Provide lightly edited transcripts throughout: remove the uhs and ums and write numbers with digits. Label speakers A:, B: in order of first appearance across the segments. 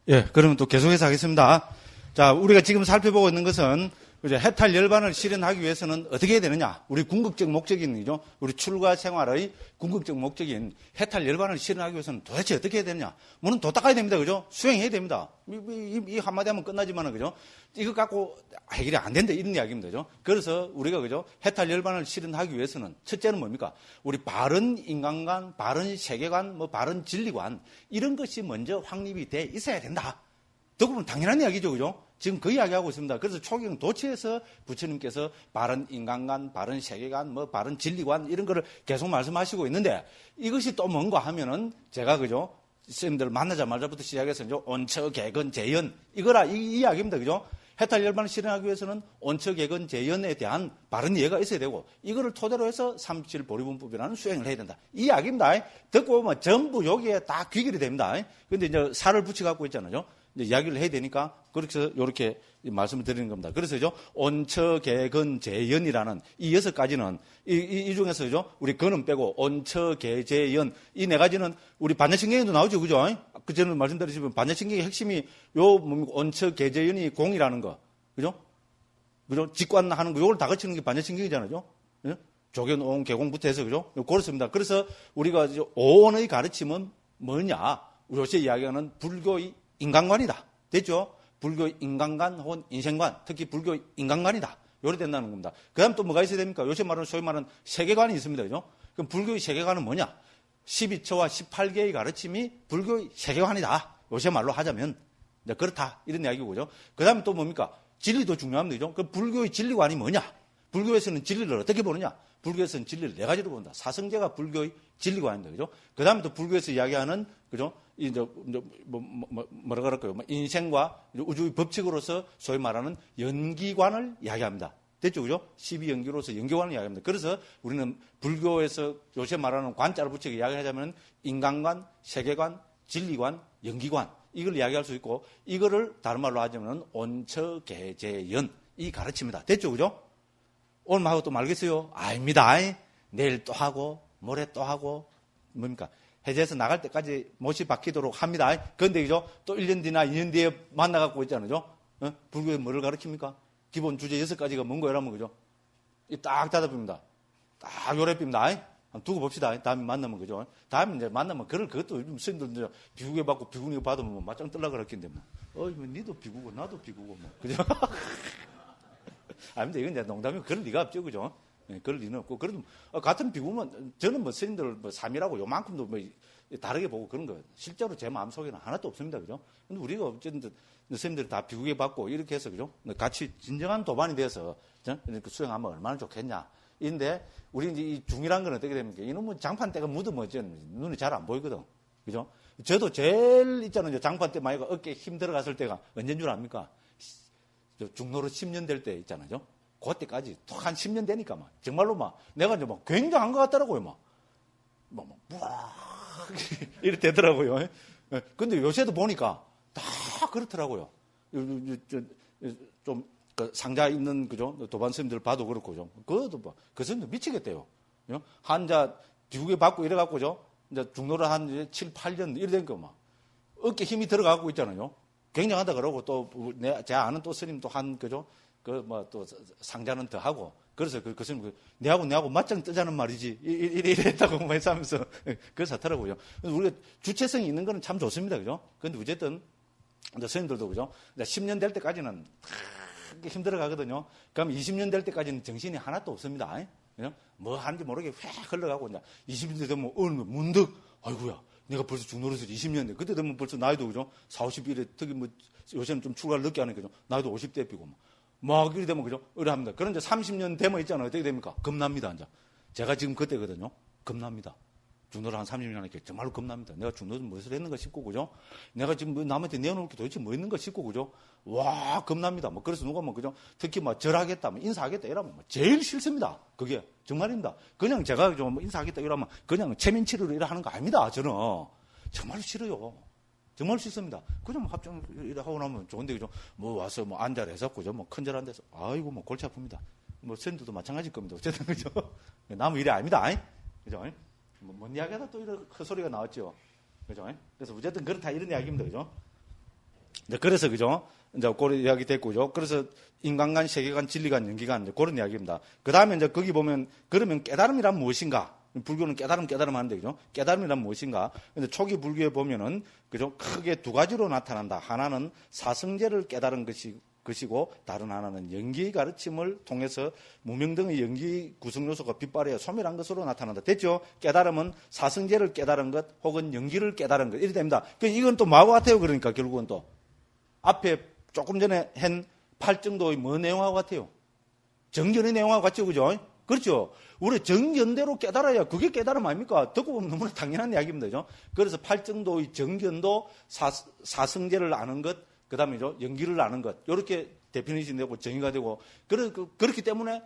A: 예, 그러면 또 계속해서 하겠습니다. 자, 우리가 지금 살펴보고 있는 것은 이제 해탈 열반을 실현하기 위해서는 어떻게 해야 되느냐? 우리 궁극적 목적인 이죠. 우리 출가 생활의 궁극적 목적인 해탈 열반을 실현하기 위해서는 도대체 어떻게 해야 되느냐? 물론 도 닦아야 됩니다, 그죠? 수행해야 됩니다. 이 한마디 하면 끝나지만은 그죠? 이거 갖고 해결이 안 된다 이런 이야기입니다, 그죠? 그래서 우리가 그죠? 해탈 열반을 실현하기 위해서는 첫째는 뭡니까? 우리 바른 인간관, 바른 세계관, 바른 진리관 이런 것이 먼저 확립이 돼 있어야 된다. 듣고 보면 당연한 이야기죠, 그죠? 지금 그 이야기하고 있습니다. 그래서 초경 도처에서 부처님께서 바른 인간관, 바른 세계관, 바른 진리관 이런 거를 계속 말씀하시고 있는데 이것이 또 뭔가 하면은 제가 그죠? 선생님들 만나자마자부터 시작해서 온처, 개근, 재연 이거라 이 이야기입니다, 그죠? 해탈 열반을 실현하기 위해서는 온처, 개근, 재연에 대한 바른 이해가 있어야 되고 이거를 토대로 해서 37 보리분법이라는 수행을 해야 된다. 이 이야기입니다. 듣고 보면 전부 여기에 다 귀결이 됩니다. 근데 이제 살을 붙여 갖고 있잖아요. 이제 이야기를 해야 되니까 그렇게 이렇게 말씀을 드리는 겁니다. 그래서죠 온처, 개근, 재연이라는 이 6가지는 이 중에서죠 우리 근은 빼고 온처, 개, 재연 이 4가지는 우리 반야신경에도 나오죠, 그죠? 그 전에 말씀드렸지만 반야신경의 핵심이 요 온처, 개, 재연이 공이라는 거, 그죠? 그죠? 직관하는 거 요걸 다 거치는 게 반야신경이잖아요. 예? 조견, 온, 개공부터 해서 그죠? 그렇습니다. 그래서 우리가 오원의 가르침은 뭐냐? 요새 이야기하는 불교의 인간관이다. 됐죠? 불교의 인간관 혹은 인생관, 특히 불교의 인간관이다. 요래 된다는 겁니다. 그 다음 또 뭐가 있어야 됩니까? 요새 말하는 소위 말하는 세계관이 있습니다. 그죠? 그럼 불교의 세계관은 뭐냐? 12처와 18개의 가르침이 불교의 세계관이다. 요새 말로 하자면. 그렇다. 이런 이야기고, 그죠? 그 다음에 또 뭡니까? 진리도 중요합니다. 그죠? 그 불교의 진리관이 뭐냐? 불교에서는 진리를 어떻게 보느냐? 불교에서는 진리를 4가지로 본다. 사성제가 불교의 진리관입니다. 그죠? 그 다음에 또 불교에서 이야기하는, 그죠? 뭐라 그럴까요? 인생과 우주의 법칙으로서 소위 말하는 연기관을 이야기합니다. 됐죠? 그죠? 12연기로서 연기관을 이야기합니다. 그래서 우리는 불교에서 요새 말하는 관자를 붙이고 이야기하자면 인간관, 세계관, 진리관, 연기관 이걸 이야기할 수 있고 이거를 다른 말로 하자면 온처, 개, 재연 이 가르침이다. 됐죠? 그죠? 오늘 하고 또 말겠어요? 아닙니다. 내일 또 하고 모레 또 하고 뭡니까? 해제해서 나갈 때까지 못이 박히도록 합니다. 그런데 그죠? 또 1년 뒤나 2년 뒤에 만나갖고 있잖아요. 불교에 뭐를 가르칩니까? 기본 주제 6가지가 뭔가 이러면 그죠? 딱 닫아봅니다. 딱 요래봅니다. 한번 두고 봅시다. 다음에 만나면 그죠? 다음에 이제 만나면 그것도 요즘 스님들 비구게 받고 비구니가 받으면 맞짱 뜨려고 그랬긴데 니도 비구고 나도 비구고 그죠? 아닙니다. 이건 이제 농담이고 그럴 리가 없죠. 그죠? 그럴 리는 없고, 그래도, 같은 비구면, 저는 스님들 3이라고 요만큼도 다르게 보고 그런 거, 실제로 제 마음속에는 하나도 없습니다. 그죠? 근데 우리가 어쨌든, 스님들이 다 비구게 받고, 이렇게 해서, 그죠? 같이 진정한 도반이 돼서, 이렇게 수행하면 얼마나 좋겠냐. 인데, 우리 이제 이 중이란 건 어떻게 됩니까? 이놈은 장판대가 묻으면 눈이 잘 안 보이거든. 그죠? 저도 제일 있잖아요. 장판대 마이가 어깨에 힘 들어갔을 때가 언제인 줄 압니까? 중노릇 10년 될 때 있잖아요. 그때까지 톡 한 10년 되니까 정말로 내가 이제 굉장한 것 같더라고요. 이렇게 되더라고요. 근데 요새도 보니까 다 그렇더라고요. 좀 상자 있는 그죠 도반 스님들 봐도 그렇고죠. 그것도 그 스님들 미치겠대요. 한자 비구게 받고 이래갖고죠. 이제 중노를 한 7, 8년 이래 되니까 어깨 힘이 들어가고 있잖아요. 굉장하다 그러고 또 제 아는 또 스님 또 한 그죠. 또 상자는 더 하고 그래서 그 스님 내하고 맞짱 뜨자는 말이지 이랬다고 말씀하면서 그래서 하더라고요. 우리가 주체성이 있는 거는 참 좋습니다, 그죠? 그런데 어쨌든 이제 스님들도 그죠? 이제 10년 될 때까지는 힘들어 가거든요. 그럼 20년 될 때까지는 정신이 하나도 없습니다. 그죠? 뭐 하는지 모르게 휙 흘러가고 이제 20년 되면 어느 문득 아이고야. 내가 벌써 중노릇을 20년 돼. 그때 되면 벌써 나이도 그죠? 40, 51에 특히 요새는 좀 출가를 늦게 하는 거죠. 나이도 50대 피고 이렇게 되면 그죠? 이래 합니다. 그런데 30년 되면 있잖아요. 어떻게 됩니까? 겁납니다, 이제. 제가 지금 그때거든요. 겁납니다. 중노를 한 30년 하니까 정말로 겁납니다. 내가 중노를 무엇을 했는가 싶고, 그죠? 내가 지금 남한테 내어놓을 게 도대체 뭐 있는가 싶고, 그죠? 와, 겁납니다. 그래서 누가 그죠? 특히 절하겠다, 인사하겠다 이러면 제일 싫습니다. 그게. 정말입니다. 그냥 제가 좀 인사하겠다 이러면 그냥 체면치료를 이래 하는 거 아닙니다. 저는. 정말로 싫어요. 정말 싫습니다. 그냥 합장 이래 하고 나면 좋은데, 그죠? 와서 앉아라 해서, 그죠? 큰절 데서. 아이고, 골치 아픕니다. 스님들도 마찬가지일 겁니다. 어쨌든, 그죠? 남은 일이 아닙니다. 그죠? 뭔 이야기하다 또 이런 헛소리가 나왔죠. 그죠? 그래서 어쨌든 그렇다 이런 이야기입니다. 그죠? 이제 그래서 그죠? 이제 그런 이야기 됐고요. 그래서 인간관, 세계관, 진리관, 연기관, 이제 그런 이야기입니다. 그 다음에 이제 거기 보면, 그러면 깨달음이란 무엇인가? 불교는 깨달음 하는데, 그죠? 깨달음이란 무엇인가? 근데 초기 불교에 보면은, 그죠? 크게 두 가지로 나타난다. 하나는 사성제를 깨달은 것이고, 다른 하나는 연기의 가르침을 통해서 무명 등의 연기 구성 요소가 빛발하여 소멸한 것으로 나타난다. 됐죠? 깨달음은 사성제를 깨달은 것, 혹은 연기를 깨달은 것. 이렇게 됩니다. 이건 또 뭐하고 같아요? 그러니까 결국은 또. 앞에 조금 전에 한 팔정도의 뭐 내용하고 같아요? 정견의 내용하고 같죠, 그죠? 그렇죠? 우리 정견대로 깨달아야 그게 깨달음 아닙니까? 듣고 보면 너무나 당연한 이야기입니다, 그죠? 그래서 팔정도의 정견도 사성제를 아는 것, 그 다음에 연기를 아는 것, 이렇게 데피니션이 되고 정의가 되고, 그렇기 때문에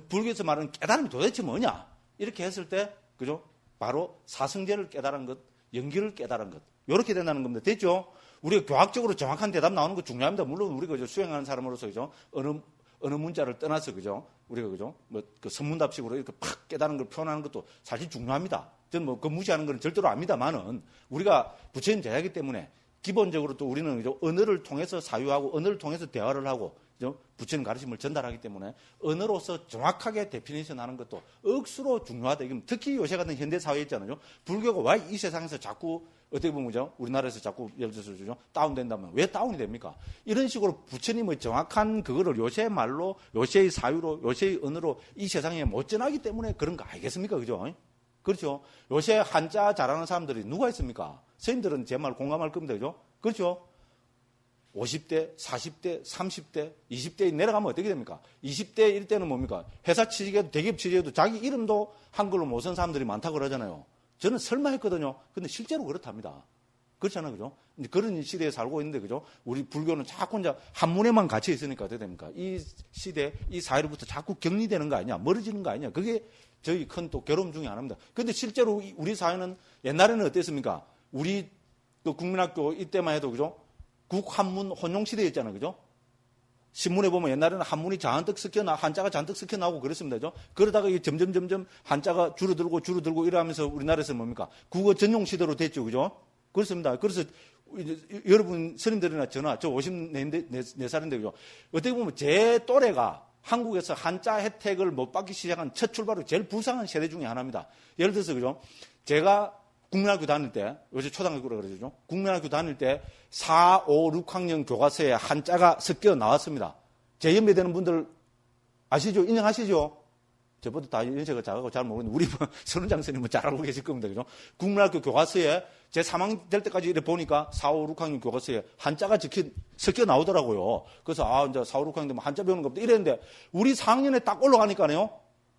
A: 불교에서 말하는 깨달음이 도대체 뭐냐? 이렇게 했을 때, 그죠? 바로 사성제를 깨달은 것, 연기를 깨달은 것, 이렇게 된다는 겁니다. 됐죠? 우리가 교학적으로 정확한 대답 나오는 거 중요합니다. 물론 우리가 수행하는 사람으로서, 그죠? 어느 문자를 떠나서, 그죠? 우리가, 그죠? 그 선문답식으로 이렇게 팍 깨달은 걸 표현하는 것도 사실 중요합니다. 저는 그 무시하는 건 절대로 압니다만은, 우리가 부처님 제자이기 때문에, 기본적으로 또 우리는, 그죠? 언어를 통해서 사유하고, 언어를 통해서 대화를 하고, 그죠? 부처님 가르침을 전달하기 때문에, 언어로서 정확하게 데피니션 하는 것도 억수로 중요하다. 특히 요새 같은 현대 사회에 있잖아요. 불교가 왜 이 세상에서 자꾸 어떻게 보면, 그죠? 우리나라에서 자꾸 예를 들어서, 그죠? 다운된다면 왜 다운이 됩니까? 이런 식으로 부처님의 정확한 그거를 요새 말로, 요새의 사유로, 요새의 언어로 이 세상에 못 전하기 때문에 그런 거 아니겠습니까? 그죠? 그렇죠? 요새 한자 잘하는 사람들이 누가 있습니까? 선생님들은 제 말 공감할 겁니다. 그죠? 그렇죠? 50대, 40대, 30대, 20대 내려가면 어떻게 됩니까? 20대, 일 때는 뭡니까? 회사 취직해도 대기업 취직해도 자기 이름도 한글로 못 쓴 사람들이 많다고 그러잖아요. 저는 설마 했거든요. 근데 실제로 그렇답니다. 그렇잖아요. 그죠? 그런 시대에 살고 있는데, 그죠? 우리 불교는 자꾸 이제 한문에만 갇혀 있으니까 어떻게 됩니까? 이 시대, 이 사회로부터 자꾸 격리되는 거 아니야? 멀어지는 거 아니야? 그게 저희 큰 또 괴로움 중에 하나입니다. 근데 실제로 우리 사회는 옛날에는 어땠습니까? 우리 그 국민학교 이때만 해도, 그죠? 국한문 혼용 시대였잖아요. 그죠? 신문에 보면 옛날에는 한문이 잔뜩 한자가 잔뜩 섞여 나오고 그랬습니다. 그죠? 그러다가 점점 한자가 줄어들고 이러면서 우리나라에서 뭡니까? 국어 전용 시대로 됐죠. 그죠? 그렇습니다. 그래서 여러분 스님들이나 저나 저 54살인데, 그죠? 어떻게 보면 제 또래가 한국에서 한자 혜택을 못 받기 시작한 첫 출발로 제일 불쌍한 세대 중에 하나입니다. 예를 들어서, 그죠? 제가 국민학교 다닐 때, 요새 초등학교라 그러죠. 국민학교 다닐 때 4, 5, 6학년 교과서에 한자가 섞여 나왔습니다. 제 연배 되는 분들 아시죠? 인정하시죠? 저보다 다 연세가 작아서 잘 모르는데, 우리 선원장 선생님은 잘 알고 계실 겁니다. 그죠? 국민학교 교과서에 제 3학년 될 때까지 이래 보니까 4, 5, 6학년 교과서에 한자가 섞여 나오더라고요. 그래서, 이제 4, 5, 6학년 되면 한자 배우는 겁니다. 이랬는데, 우리 4학년에 딱 올라가니까요,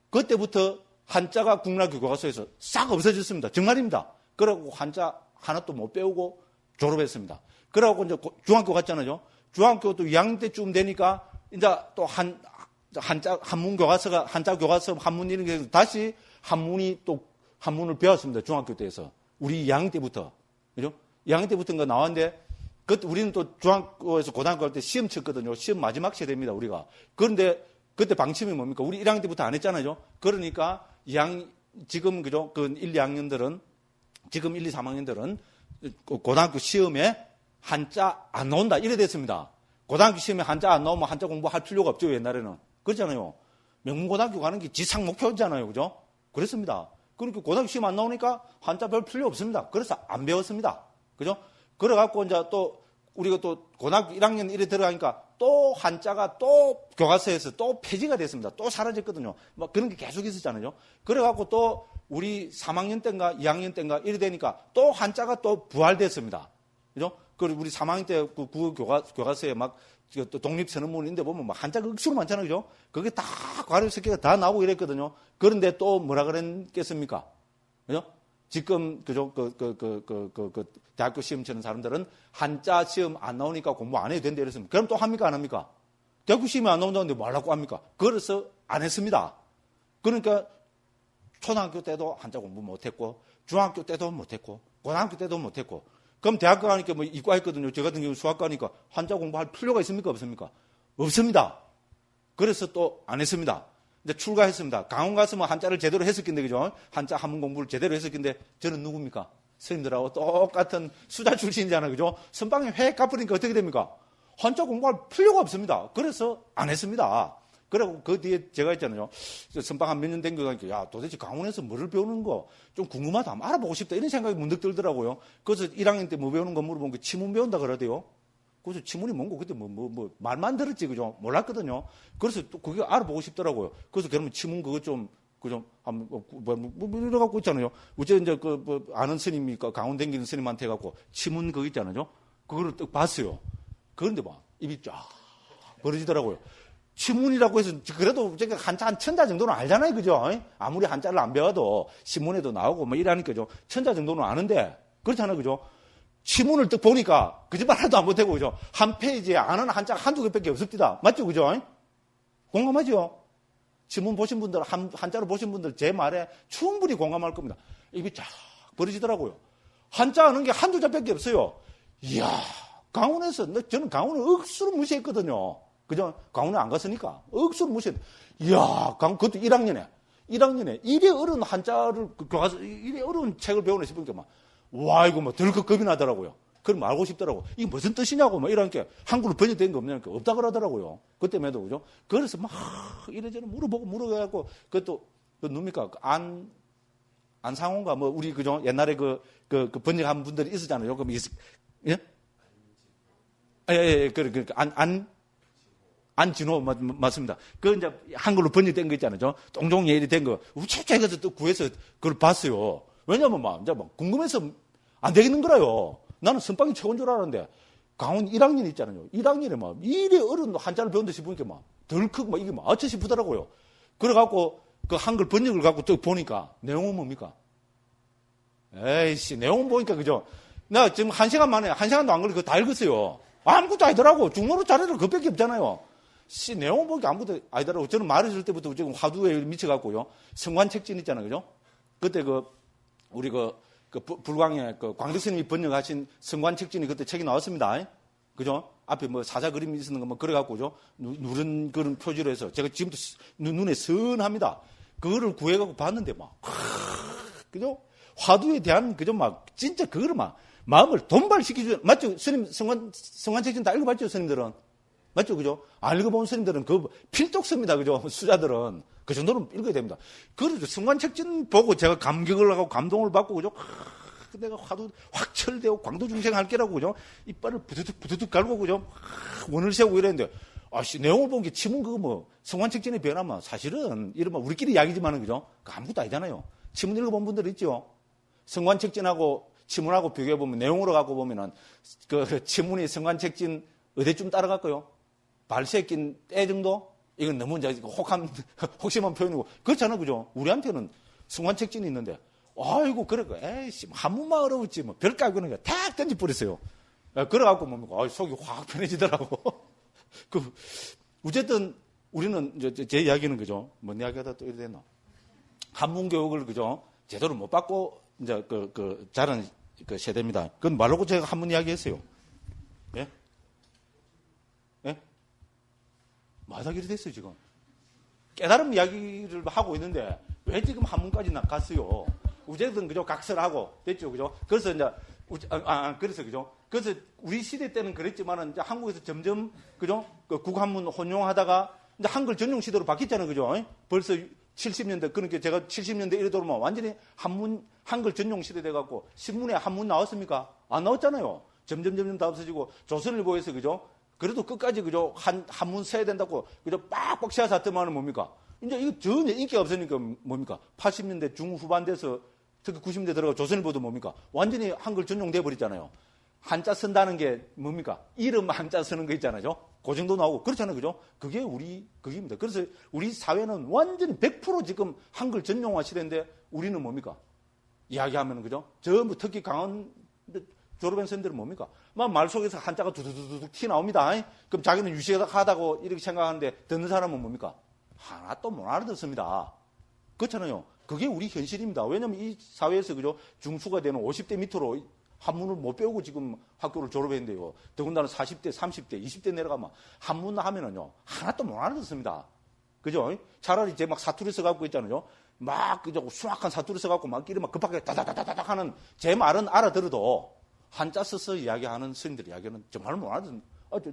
A: 그때부터 한자가 국민학교 교과서에서 싹 없어졌습니다. 정말입니다. 그러고 한자 하나도 못 배우고 졸업했습니다. 그러고 이제 중학교 갔잖아요. 중학교 또 2학년 때쯤 되니까 이제 또 한문 교과서가, 한자 교과서, 한문 이런 게 다시 한문을 배웠습니다. 중학교 때에서. 우리 2학년 때부터. 그죠? 2학년 때부터인가 나왔는데, 우리는 또 중학교에서 고등학교 갈 때 시험 쳤거든요. 시험 마지막 세대입니다, 우리가. 그런데 그때 방침이 뭡니까? 우리 1학년 때부터 안 했잖아요. 그러니까 지금, 그죠? 1, 2학년들은, 지금 1, 2, 3학년들은 고등학교 시험에 한자 안 나온다. 이래 됐습니다. 고등학교 시험에 한자 안 나오면 한자 공부할 필요가 없죠, 옛날에는. 그렇잖아요. 명문고등학교 가는 게 지상 목표잖아요. 그죠? 그렇습니다. 그러니까 고등학교 시험 안 나오니까 한자 배울 필요 없습니다. 그래서 안 배웠습니다. 그죠? 그래갖고 이제 또 우리가 또 고등학교 1학년 이래 들어가니까 또 한자가 또 교과서에서 또 폐지가 됐습니다. 또 사라졌거든요. 막 그런 게 계속 있었잖아요. 그래갖고 또 우리 3학년 때인가 2학년 때인가 이래 되니까 또 한자가 또 부활됐습니다. 그죠? 그리고 우리 3학년 때 그 국어 교과서에 막 독립선언문인데 보면 막 한자가 억수로 많잖아요. 그죠? 그게 다 과로 섞여가 다 나오고 이랬거든요. 그런데 또 뭐라 그랬겠습니까? 그죠? 지금, 그죠? 대학교 시험 치는 사람들은 한자 시험 안 나오니까 공부 안 해도 된다 이랬습니다. 그럼 또 합니까? 안 합니까? 대학교 시험이 안 나온다는데 뭐 하려고 합니까? 그래서 안 했습니다. 그러니까 초등학교 때도 한자 공부 못 했고, 중학교 때도 못 했고, 고등학교 때도 못 했고, 그럼 대학교 가니까 뭐 이과 했거든요. 저 같은 경우 수학과니까 한자 공부할 필요가 있습니까? 없습니까? 없습니다. 그래서 또 안 했습니다. 이제 출가했습니다. 강원 가서 뭐 한자를 제대로 했을 건데, 그죠? 한자 한문 공부를 제대로 했을 건데, 저는 누굽니까? 스님들하고 똑같은 수자 출신이잖아요. 그죠? 선방에 획 갚으니까 어떻게 됩니까? 한자 공부할 필요가 없습니다. 그래서 안 했습니다. 그리고 그 뒤에 제가 있잖아요. 선방 한 몇 년 된 거니까, 야, 도대체 강원에서 뭐를 배우는 거 좀 궁금하다. 한번 알아보고 싶다. 이런 생각이 문득 들더라고요. 그래서 1학년 때 뭐 배우는 거 물어보니까 치문 배운다 그러대요. 그래서 치문이 뭔고? 그때 말만 들었지, 그죠? 몰랐거든요. 그래서 또 그게 알아보고 싶더라고요. 그래서 그러면 치문 그거 좀, 한번, 이래갖고 있잖아요. 어째 이제 아는 스님이니까 강원 댕기는 스님한테 해갖고 치문 그거 있잖아요. 그거를 딱 봤어요. 그런데 막 입이 쫙 벌어지더라고요. 치문이라고 해서 그래도 제가 한자 한 천자 정도는 알잖아요. 그죠? 아무리 한자를 안 배워도 신문에도 나오고 뭐 이러니까죠. 천자 정도는 아는데 그렇잖아요. 그죠? 치문을 딱 보니까 거짓말 하나도 안 못하고 그죠? 한 페이지에 아는 한자가 한두 개밖에 없습니다. 맞죠? 그죠? 공감하죠? 치문 보신 분들, 한자로 보신 분들 제 말에 충분히 공감할 겁니다. 입이 쫙 벌어지더라고요. 한자 아는 게 한두 자밖에 없어요. 이야, 강원에서, 저는 강원을 억수로 무시했거든요. 그죠? 강원에 안 갔으니까. 억수로 무시했. 이야, 그것도 1학년에 이래 어려운 한자를, 이래 어려운 책을 배우네 싶으니까 막, 와, 이거 뭐 덜컥 겁이 나더라고요. 그럼 알고 싶더라고. 이게 무슨 뜻이냐고, 막 이러니까 한글로 번역된 거 없냐니까 없다 그러더라고요. 그때에도, 그죠? 그래서 막 이래저래 물어보고, 그것도, 누굽니까? 안상호인가, 뭐, 우리, 그죠? 옛날에 그 번역한 분들이 있었잖아요. 그럼 예? 안진호, 맞습니다. 그 이제 한글로 번역된 거 있잖아요. 동종예일이 된 거. 우체국에 가서 또 구해서 그걸 봤어요. 왜냐면 이제 궁금해서 안 되겠는 거라요. 나는 선방이 최고인 줄 알았는데, 강원 1학년 있잖아요. 1학년에 막, 이래 어른 한자를 배운다 싶으니까 막, 덜컥 막 이게 막, 어쩌 싶더라고요. 그래갖고, 그 한글 번역을 갖고 또 보니까, 내용은 뭡니까? 에이씨, 내용 보니까, 그죠? 나 지금 1시간 만에, 1시간도 안 걸리고 다 읽었어요. 아무것도 아니더라고. 중로로 자료를 그밖에 없잖아요. 내용 보니까 아무것도 아니더라고. 저는 말해줄 때부터 지금 화두에 미쳐갖고요. 성관책진 있잖아요. 그죠? 그때 우리 불광에 광덕 스님이 번역하신 성관책진이 그때 책이 나왔습니다. 그죠? 앞에 뭐 사자 그림이 있는 거 뭐 그래갖고, 그죠? 누른 그런 표지로 해서 제가 지금도 눈에 선합니다. 그거를 구해갖고 봤는데 막, 그죠? 화두에 대한, 그죠? 막, 진짜 그거를 막, 마음을 돈발시키죠. 맞죠? 스님, 성관책진 다 읽어봤죠? 스님들은. 맞죠? 그죠? 안 읽어본 스님들은 그 필독 씁니다. 그죠? 수자들은. 그 정도는 읽어야 됩니다. 그래서 성관책진 보고 제가 감격을 하고 감동을 받고, 그죠? 내가 화두 확철되고 광도중생 할 게라고, 그죠? 이빨을 부두둑 갈고, 그죠? 원을 세우고 이랬는데, 내용을 본 게 치문 그거 뭐, 성관책진의 변화만 사실은, 이러면 우리끼리 이야기지만은, 그죠? 아무것도 아니잖아요. 치문 읽어본 분들 있죠? 성관책진하고 치문하고 비교해보면, 내용으로 갖고 보면은, 치문이 성관책진 어디쯤 따라갈까요? 발새에 낀 때 정도? 이건 너무 이제 혹심한 표현이고. 그렇잖아요. 그죠? 우리한테는 성관책진이 있는데, 아이고, 그러니까, 에이씨, 한문만 어려웠지, 뭐, 별거 아니고, 그러니까, 탁 던져버렸어요. 그래갖고 뭡니까? 속이 확 편해지더라고. 어쨌든, 우리는, 제 이야기는 그죠? 뭔 이야기하다 또 이래 됐나? 한문 교육을, 그죠? 제대로 못 받고, 이제, 자란 세대입니다. 그건 말로 제가 한문 이야기 했어요. 예? 예? 마다기리 됐어요, 지금. 깨달음 이야기를 하고 있는데, 왜 지금 한문까지 갔어요? 어쨌든, 그죠? 각설하고, 됐죠, 그죠? 그래서 이제, 그래서, 그죠? 그래서 우리 시대 때는 그랬지만은, 이제 한국에서 점점, 그죠? 국한문 혼용하다가, 이제 한글 전용 시대로 바뀌었잖아요, 그죠? 벌써 70년대, 그러니까 제가 70년대 이래 들어오면 완전히 한글 전용 시대 돼갖고, 신문에 한문 나왔습니까? 안 나왔잖아요. 점점 다 없어지고, 조선일보에서, 그죠? 그래도 끝까지, 그죠? 한문 써야 된다고, 그죠? 빡빡 씌워서 했더만은 뭡니까? 이제 이거 전혀 인기가 없으니까 뭡니까? 80년대 중후반 돼서 특히 90년대 들어가 조선일보도 뭡니까? 완전히 한글 전용 돼버렸잖아요. 한자 쓴다는 게 뭡니까? 이름 한자 쓰는 거 있잖아요. 그 정도 나오고. 그렇잖아요. 그죠? 그게 그게입니다. 그래서 우리 사회는 완전히 100% 지금 한글 전용화 시대인데 우리는 뭡니까? 이야기하면, 그죠? 전부 특히 강원 졸업한 선생들은 뭡니까? 막 말 속에서 한자가 두두두둑 튀 나옵니다. 그럼 자기는 유식하다고 이렇게 생각하는데 듣는 사람은 뭡니까? 하나도 못 알아듣습니다. 그렇잖아요. 그게 우리 현실입니다. 왜냐하면 이 사회에서, 그죠? 중수가 되는 50대 밑으로 한문을 못 배우고 지금 학교를 졸업했는데요. 더군다나 40대, 30대, 20대 내려가면 한문 하면은요, 하나도 못 알아듣습니다. 그죠? 차라리 제 막 사투리 써갖고 있잖아요. 막 그저 수확한 사투리 써갖고 막 이리 막 급하게 다다다다닥 하는 제 말은 알아들어도 한자 써서 이야기하는 스님들 이야기는 정말 못 알아듣는.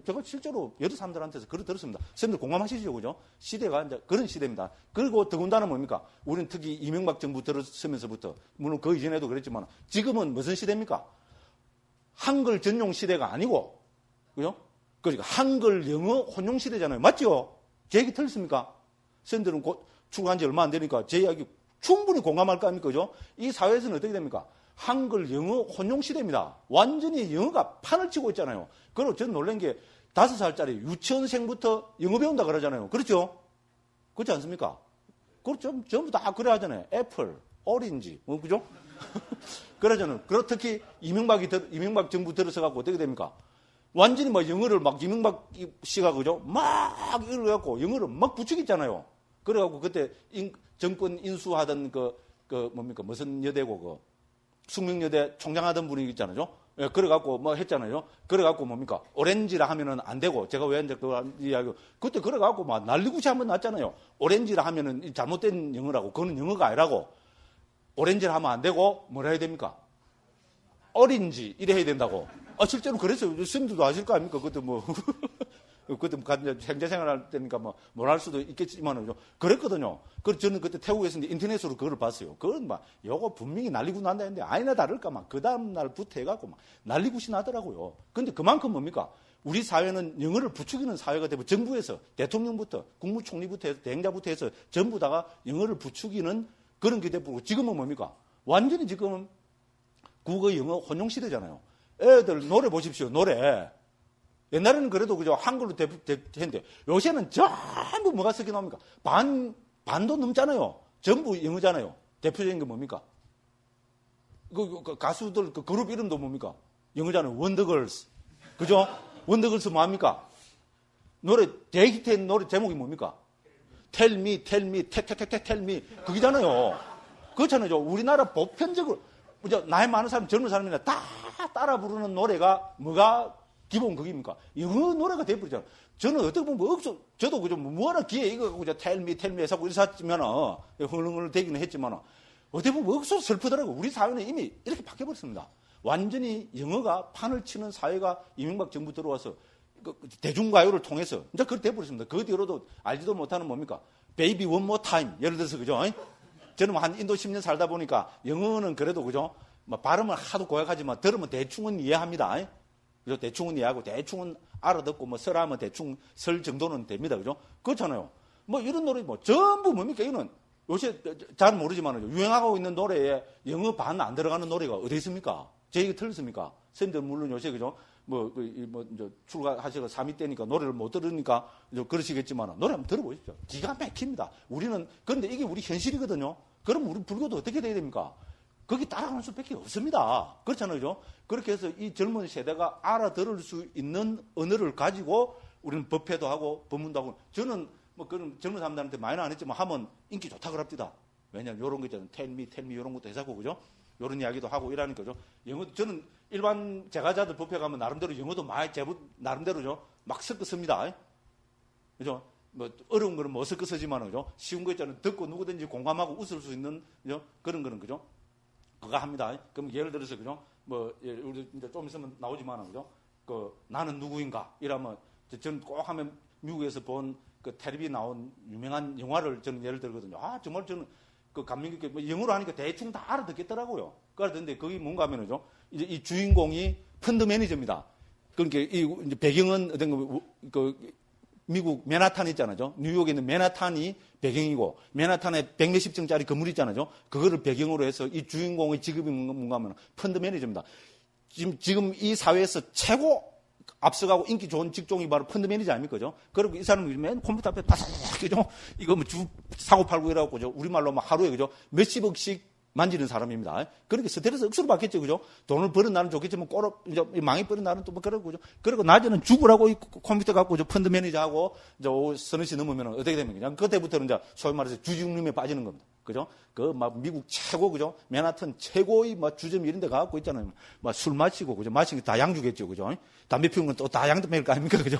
A: 제가 실제로 여러 사람들한테서 그걸 들었습니다. 스님들 공감하시죠, 그죠? 시대가 이제 그런 시대입니다. 그리고 더군다나 뭡니까? 우리는 특히 이명박 정부 들어서면서부터, 물론 그 이전에도 그랬지만, 지금은 무슨 시대입니까? 한글 전용 시대가 아니고, 그죠? 그러니까 한글 영어 혼용 시대잖아요. 맞죠? 제 얘기 틀렸습니까? 스님들은 곧 출국한 지 얼마 안 되니까 제 이야기 충분히 공감할 거 아닙니까? 그죠? 이 사회에서는 어떻게 됩니까? 한글 영어 혼용 시대입니다. 완전히 영어가 판을 치고 있잖아요. 그리고 저는 놀란 게 5살짜리 유치원생부터 영어 배운다 그러잖아요. 그렇죠? 그렇지 않습니까? 그렇죠. 전부 다 그래 하잖아요. 애플, 오렌지, 그죠? 그러잖아요. 그리고 특히 이명박 정부 들어서갖고 어떻게 됩니까? 완전히 막 영어를 막 이명박 씨가 그죠? 막 이래갖고 영어를 막 부추겼잖아요. 그래갖고 그때 정권 인수하던 뭡니까? 무슨 여대고 숙명여대 총장하던 분이 있잖아요. 예, 그래갖고 뭐 했잖아요. 그래갖고 뭡니까? 오렌지라 하면은 안 되고, 제가 왜 이제 그 이야기, 그때 그래갖고 막 난리굿이 한번 났잖아요. 오렌지라 하면은 잘못된 영어라고, 그거는 영어가 아니라고. 오렌지라 하면 안 되고, 뭐라 해야 됩니까? 어린지, 이래 해야 된다고. 실제로 그랬어요. 스님들도 아실 거 아닙니까? 그때 뭐, 그때 행제 생활할 때니까 뭘 할 수도 있겠지만, 그랬거든요. 그래서 저는 그때 태국에서 인터넷으로 그걸 봤어요. 그건 요거 분명히 난리굿 난다 했는데, 아니나 다를까 그 다음날부터 해갖고 난리굿이 나더라고요. 근데 그만큼 뭡니까? 우리 사회는 영어를 부추기는 사회가 되고, 정부에서, 대통령부터, 국무총리부터 해서, 대행자부터 해서 전부 다가 영어를 부추기는 그런 게 되고, 지금은 뭡니까? 완전히 지금은 국어, 영어 혼용 시대잖아요. 애들 노래 보십시오, 노래. 옛날에는 그래도 그죠 한글로 했는데 요새는 전부 뭐가 섞여 나옵니까? 반도 넘잖아요. 전부 영어잖아요. 대표적인 게 뭡니까? 그 가수들 그 그룹 이름도 뭡니까? 영어잖아요. 원더걸스. 그죠? 원더걸스 뭐합니까? 노래 대히트한 노래 제목이 뭡니까? Tell me, tell me, tell me. 그게잖아요. 그렇잖아요. 우리나라 보편적으로 나이 많은 사람, 젊은 사람이나 다 따라 부르는 노래가 뭐가 기본 그깁니까? 영어 노래가 돼버리잖아요. 저는 어떻게 보면 저도 그죠 뭐하나 기에 이거 그죠 tell me 해서 이렇게 샀지면은 흥얼흥얼 되기는 했지만은 어떻게 보면 억수 슬프더라고요. 우리 사회는 이미 이렇게 바뀌어버렸습니다. 완전히 영어가 판을 치는 사회가 이명박 정부 들어와서 대중가요를 통해서 이제 그렇게 돼버렸습니다. 그 뒤로도 알지도 못하는 뭡니까? Baby one more time. 예를 들어서 그죠? 저는 한 인도 10년 살다 보니까 영어는 그래도 그죠? 발음은 하도 고약하지만 들으면 대충은 이해합니다. 그죠? 대충은 이해하고 대충은 알아듣고 설하면 대충 설 정도는 됩니다. 그죠? 그렇잖아요. 이런 노래 전부 뭡니까? 이거는 요새 잘 모르지만 유행하고 있는 노래에 영어 반 안 들어가는 노래가 어디 있습니까? 제 얘기 틀렸습니까? 선생님들 물론 요새 그죠? 이제 출가하시고 3위 때니까 노래를 못 들으니까 그러시겠지만 노래 한번 들어보십시오. 기가 막힙니다. 그런데 이게 우리 현실이거든요. 그럼 우리 불교도 어떻게 돼야 됩니까? 거기 따라가는 수밖에 없습니다. 그렇잖아요. 그죠? 그렇게 해서 이 젊은 세대가 알아들을 수 있는 언어를 가지고 우리는 법회도 하고 법문도 하고 저는 그런 젊은 사람들한테 많이는 안 했지만 하면 인기 좋다 그럽니다. 왜냐하면 이런 거 있잖아요. tell me 이런 것도 해서고 그죠? 이런 이야기도 하고 이러니까 죠. 영어 저는 일반 제가자들 법회 가면 나름대로 영어도 많이 나름대로죠. 막 섞어 씁니다. 그죠? 어려운 거는 못 섞어 쓰지만 그죠? 쉬운 거 있잖아요. 듣고 누구든지 공감하고 웃을 수 있는 그죠? 그런 거는 그죠? 그거 합니다. 그럼 예를 들어서 그죠? 우리 이제 좀 있으면 나오지만 그죠? 나는 누구인가 이러면 저는 꼭 하면 미국에서 본 그 텔레비 나온 유명한 영화를 저는 예를 들거든요. 정말 저는 감명 깊게 영어로 하니까 대충 다 알아듣겠더라고요. 그러던데 거기 뭔가 하면은요. 이제 이 주인공이 펀드 매니저입니다. 그러니까 이제 배경은 어떤 미국 맨하탄 있잖아요. 뉴욕에 있는 맨하탄이 배경이고 맨하탄에 100몇십 층짜리 건물 있잖아요. 그거를 배경으로 해서 이 주인공의 직업이 뭔가 하면 펀드 매니저입니다. 지금 이 사회에서 최고 앞서가고 인기 좋은 직종이 바로 펀드 매니저 아닙니까? 그죠? 그리고 이 사람은 맨 컴퓨터 앞에 바삭, 그죠? 이거 사고 팔고 이래갖고, 그죠? 우리말로 하루에, 그죠? 몇십억씩 만지는 사람입니다. 그렇게 스트레스 억수로 받겠죠, 그죠? 돈을 버는 날은 좋겠지만, 이제 망이 버는 날은 또 그러고, 그죠? 그리고 낮에는 죽으라고 이 컴퓨터 갖고, 펀드 매니저하고, 이제 서너 시 넘으면 어떻게 되면 그냥 그때부터는 이제 소위 말해서 주중림에 빠지는 겁니다. 그죠? 미국 최고, 그죠? 맨하탄 최고의 주점 이런 데 가갖고 있잖아요. 술 마시고, 그죠? 마시는 게 다 양주겠죠, 그죠? 담배 피우는 건 또 다 양주 매일 거 아닙니까, 그죠?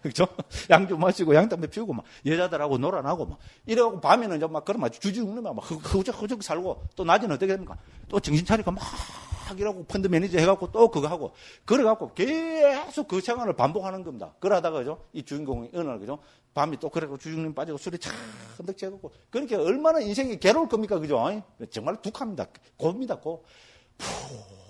A: 그죠? 양주 마시고 양담배 피우고 막 여자들하고 놀아나고 막 이래갖고 밤에는 이제 막 그런 막 주죽는 막 허우적 살고 또 낮에는 어떻게 됩니까? 또 정신 차리고 막 이라고 펀드 매니저 해갖고 또 그거 하고 그래갖고 계속 그 생활을 반복하는 겁니다. 그러다가 그죠? 이 주인공이 어느 날 그죠? 밤이 또 그래갖고 주중님 빠지고 술에 착 흔들 채갖고 그렇게 얼마나 인생이 괴로울 겁니까? 그죠? 정말 독합니다. 곱니다. 고.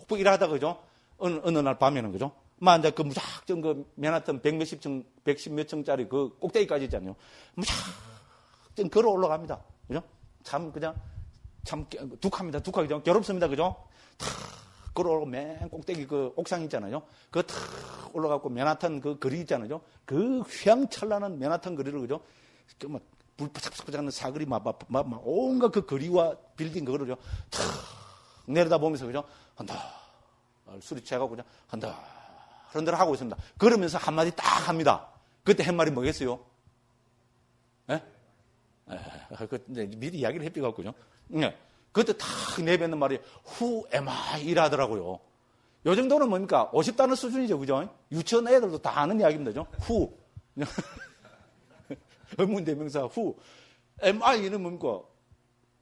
A: 푹 일하다가 그죠? 어느 날 밤에는 그죠? 막 이제 그 무작정 그 맨하튼 100몇십 층, 110몇 층짜리 그 꼭대기까지 있잖아요. 무작정 걸어 올라갑니다. 그죠? 참 그냥 참 독합니다. 독하죠. 괴롭습니다. 그죠? 탁 걸어오고 맨 꼭대기 그 옥상 있잖아요. 그거 탁 올라가고 맨하탄 그 거리 있잖아요. 그 휘황찬란한 맨하탄 거리를 그죠? 그 막 불 바삭바삭 하는 사거리 막 온갖 그 거리와 빌딩 그거를요. 탁 내려다 보면서 그죠? 한다. 술이 취해가고 그냥 한다. 그런 하고 있습니다. 그러면서 한마디 딱 합니다. 그때 한 말이 뭐겠어요? 예? 그 미리 이야기를 해피갖고요. 네. 그때 탁 내뱉는 말이 Who am I? 이라더라고요. 요 정도는 뭡니까? 50단어 수준이죠. 그죠? 유치원 애들도 다 아는 이야기입니다. Who. 의문대명사 Who. am I는 뭡니까?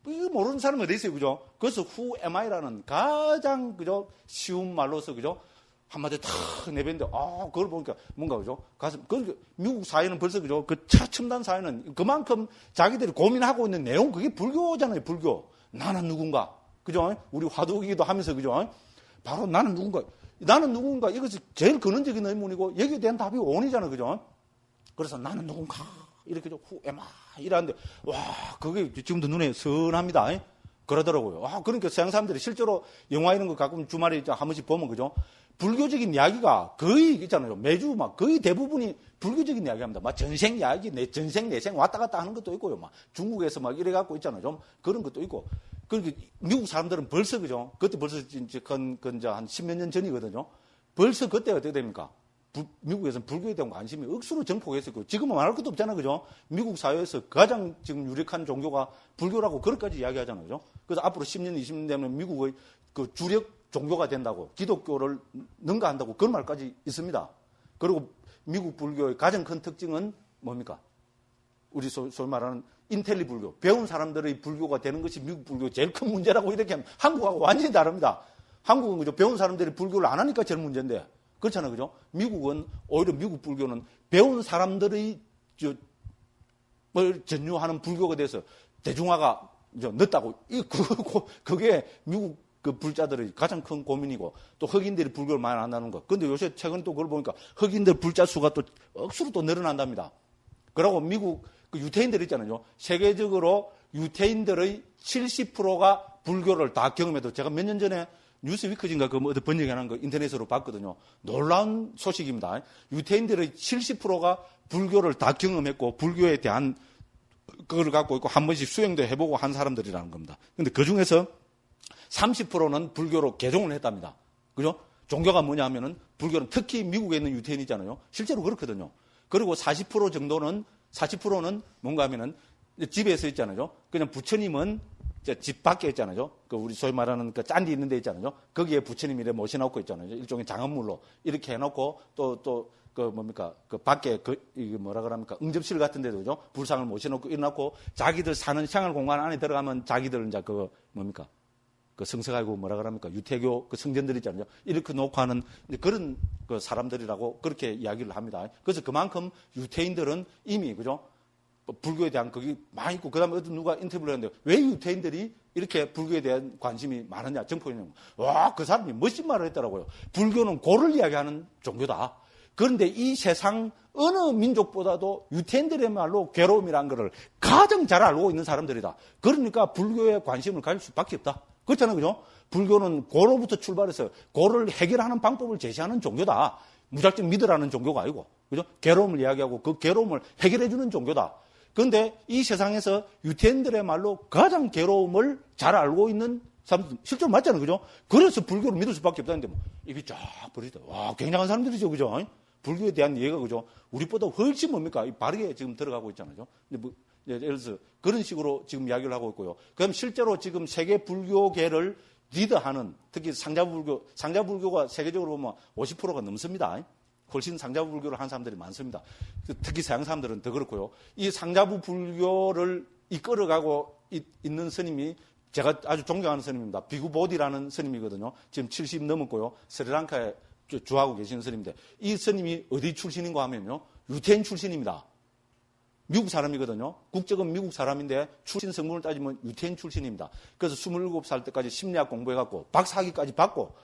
A: 이거 모르는 사람은 어디 있어요. 그죠? 그래서 Who am I라는 가장 그죠? 쉬운 말로서 그죠? 한마디 탁 내뱉는데, 그걸 보니까 뭔가, 그죠? 가슴, 미국 사회는 벌써, 그죠? 그 차첨단 사회는 그만큼 자기들이 고민하고 있는 내용, 그게 불교잖아요, 불교. 나는 누군가. 그죠? 우리 화두기도 하면서, 그죠? 바로 나는 누군가. 이것이 제일 근원적인 의문이고, 여기에 대한 답이 온이잖아요, 그죠? 그래서 나는 누군가. 이렇게, Who am I? 이러는데, 와, 그게 지금도 눈에 선합니다. 그러더라고요. 그러니까 서양 사람들이 실제로 영화 이런 거 가끔 주말에 한 번씩 보면, 그죠? 불교적인 이야기가 거의 있잖아요. 매주 막 거의 대부분이 불교적인 이야기 합니다. 막 전생 이야기, 전생, 내생 왔다 갔다 하는 것도 있고요. 막 중국에서 막 이래 갖고 있잖아요. 좀 그런 것도 있고. 그러니까 미국 사람들은 벌써, 그죠? 그때 벌써 이제 한 10몇 년 전이거든요. 벌써 그때 어떻게 됩니까? 미국에서는 불교에 대한 관심이 억수로 증폭했었고, 지금은 말할 것도 없잖아요. 그죠? 미국 사회에서 가장 지금 유력한 종교가 불교라고 그렇게까지 이야기하잖아요. 그죠? 그래서 앞으로 10년, 20년 되면 미국의 그 주력 종교가 된다고, 기독교를 능가한다고 그런 말까지 있습니다. 그리고 미국 불교의 가장 큰 특징은 뭡니까? 우리 소위 말하는 인텔리 불교, 배운 사람들의 불교가 되는 것이 미국 불교의 제일 큰 문제라고 이렇게 하면 한국하고 완전히 다릅니다. 한국은 그죠? 배운 사람들이 불교를 안 하니까 제일 문제인데, 그렇잖아요. 그죠? 미국은, 오히려 미국 불교는 배운 사람들의 전유하는 불교가 돼서 대중화가 늦다고, 그게 미국 그 불자들의 가장 큰 고민이고, 또 흑인들이 불교를 많이 안 한다는 거. 근데 요새 최근 또 그걸 보니까 흑인들 불자 수가 또 억수로 또 늘어난답니다. 그러고 미국 그 유태인들 있잖아요. 세계적으로 유태인들의 70%가 불교를 다 경험해도, 제가 몇 년 전에 뉴스위크인가 그 어디 번역해놓은 거 인터넷으로 봤거든요. 놀라운 소식입니다. 유태인들의 70%가 불교를 다 경험했고, 불교에 대한 그걸 갖고 있고, 한 번씩 수행도 해보고 한 사람들이라는 겁니다. 근데 그 중에서 30%는 불교로 개종을 했답니다. 그죠? 종교가 뭐냐 하면은, 불교는 특히 미국에 있는 유태인이잖아요. 실제로 그렇거든요. 그리고 40%는 뭔가 하면은, 집에서 있잖아요. 그냥 부처님은 집 밖에 있잖아요. 그 우리 소위 말하는 그 짠디 있는 데 있잖아요. 거기에 부처님 이래 모셔놓고 있잖아요. 일종의 장엄물로 이렇게 해놓고 그 뭡니까? 그 밖에 이게 뭐라 그럽니까? 응접실 같은 데도 그죠? 불상을 모셔놓고 일어나고, 자기들 사는 생활 공간 안에 들어가면 자기들 이제 그 뭡니까? 그 성서가고 뭐라 그럽니까? 유태교 그 성전들 있잖아요. 이렇게 놓고 하는 그런 그 사람들이라고 그렇게 이야기를 합니다. 그래서 그만큼 유태인들은 이미, 그죠? 불교에 대한 그게 많이 있고, 그 다음에 어떤 누가 인터뷰를 했는데, 왜 유태인들이 이렇게 불교에 대한 관심이 많으냐, 정포이냐고. 와, 그 사람이 멋진 말을 했더라고요. 불교는 고를 이야기하는 종교다. 그런데 이 세상 어느 민족보다도 유태인들의 말로 괴로움이라는 것을 가장 잘 알고 있는 사람들이다. 그러니까 불교에 관심을 가질 수밖에 없다. 그렇잖아요. 그죠? 불교는 고로부터 출발해서 고를 해결하는 방법을 제시하는 종교다. 무작정 믿으라는 종교가 아니고. 그죠? 괴로움을 이야기하고 그 괴로움을 해결해주는 종교다. 그런데 이 세상에서 유태인들의 말로 가장 괴로움을 잘 알고 있는 사람들, 실제로 맞잖아요. 그죠? 그래서 불교를 믿을 수밖에 없다는데, 뭐, 입이 쫙 벌리다. 와, 굉장한 사람들이죠. 그죠? 불교에 대한 이해가, 그죠? 우리보다 훨씬 뭡니까? 바르게 지금 들어가고 있잖아요. 근데 뭐, 예를 들어서 그런 식으로 지금 이야기를 하고 있고요. 그럼 실제로 지금 세계 불교계를 리드하는, 특히 상자불교가 세계적으로 보면 50%가 넘습니다. 훨씬 상자부 불교를 하는 사람들이 많습니다. 특히 서양 사람들은 더 그렇고요. 이 상자부 불교를 이끌어가고 있는 스님이 제가 아주 존경하는 스님입니다. 비구보디라는 스님이거든요. 지금 70 넘었고요. 스리랑카에 주하고 계시는 스님인데 이 스님이 어디 출신인가 하면요. 유태인 출신입니다. 미국 사람이거든요. 국적은 미국 사람인데 출신 성분을 따지면 유태인 출신입니다. 그래서 27살 때까지 심리학 공부해갖고 박사학위까지 받고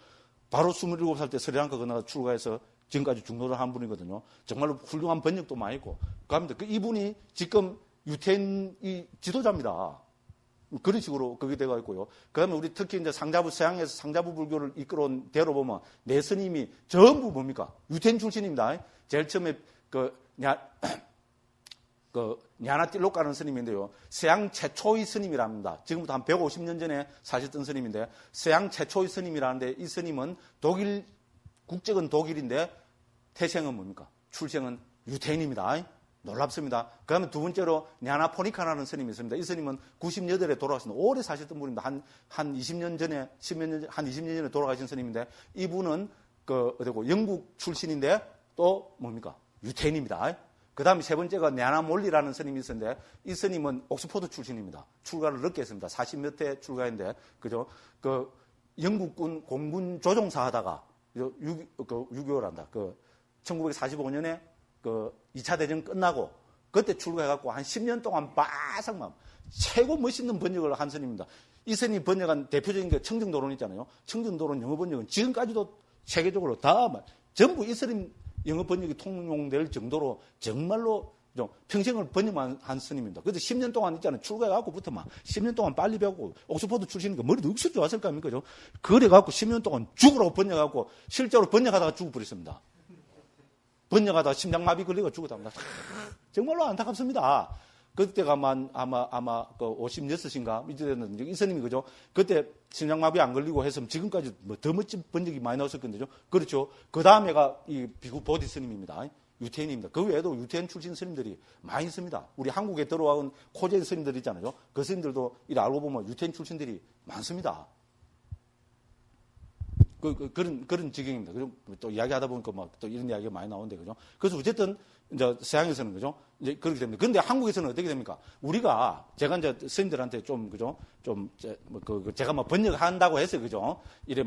A: 바로 27살 때 스리랑카 건너가 출가해서 지금까지 중도를 한 분이거든요. 정말로 훌륭한 번역도 많이 있고. 그럽니다. 이분이 지금 유태인 지도자입니다. 그런 식으로 그게 되어 있고요. 그 다음에 우리 특히 이제 서양에서 상자부 불교를 이끌어온 대로 보면 내 스님이 전부 뭡니까? 유태인 출신입니다. 제일 처음에 냐나틸로카라는 스님인데요. 서양 최초의 스님이랍니다. 지금부터 한 150년 전에 사셨던 스님인데 서양 최초의 스님이라는데 이 스님은 국적은 독일인데 태생은 뭡니까? 출생은 유태인입니다. 놀랍습니다. 그 다음에 두 번째로 냐나포니카라는 스님이 있습니다. 이 스님은 98에 돌아가셨습니다. 오래 사셨던 분입니다. 한 20년 전에, 한 20년 전에 돌아가신 스님인데 이분은 영국 출신인데 또 뭡니까? 유태인입니다. 그 다음에 세 번째가 냐나몰리라는 스님이 있었는데 이 스님은 옥스포드 출신입니다. 출가를 늦게 했습니다. 40몇 해 출가했는데, 그죠? 영국군 공군 조종사 하다가 6.25를 한다. 1945년에 2차 대전 끝나고 그때 출가해갖고 한 10년 동안 바삭만 최고 멋있는 번역을 한 스님입니다. 이 스님이 번역한 대표적인 게 청정도론 있잖아요. 청정도론 영어 번역은 지금까지도 세계적으로 다 전부 이 스님 영어 번역이 통용될 정도로 정말로 평생을 번역만 한 스님입니다. 그래서 10년 동안 있잖아요. 출가해갖고부터 막 10년 동안 빨리 배우고 옥스퍼드 출신이니까 머리도 육수 좋았을 거 아닙니까? 그래갖고 10년 동안 죽으라고 번역하고 실제로 번역하다가 죽어버렸습니다. 번역하다가 심장마비 걸리고 죽었답니다. 정말로 안타깝습니다. 그때가 아마 56인가 이제 됐는데 이 스님이 그죠? 그때 심장마비 안 걸리고 했으면 지금까지 더 멋진 번역이 많이 나왔을 건데죠. 그렇죠. 그 다음에가 이 비구 보디 스님입니다. 유태인입니다. 그 외에도 유태인 출신 스님들이 많이 있습니다. 우리 한국에 들어온 코제 스님들 있잖아요. 그 스님들도 이래 알고 보면 유태인 출신들이 많습니다. 그런 지경입니다. 그리고 또 이야기하다 보니까 또 이런 이야기가 많이 나오는데, 그죠? 그래서 어쨌든, 이제 서양에서는, 그죠? 이제 그렇게 됩니다. 그런데 한국에서는 어떻게 됩니까? 우리가, 제가 이제 스님들한테 그죠? 제가 번역한다고 해서, 그죠? 이래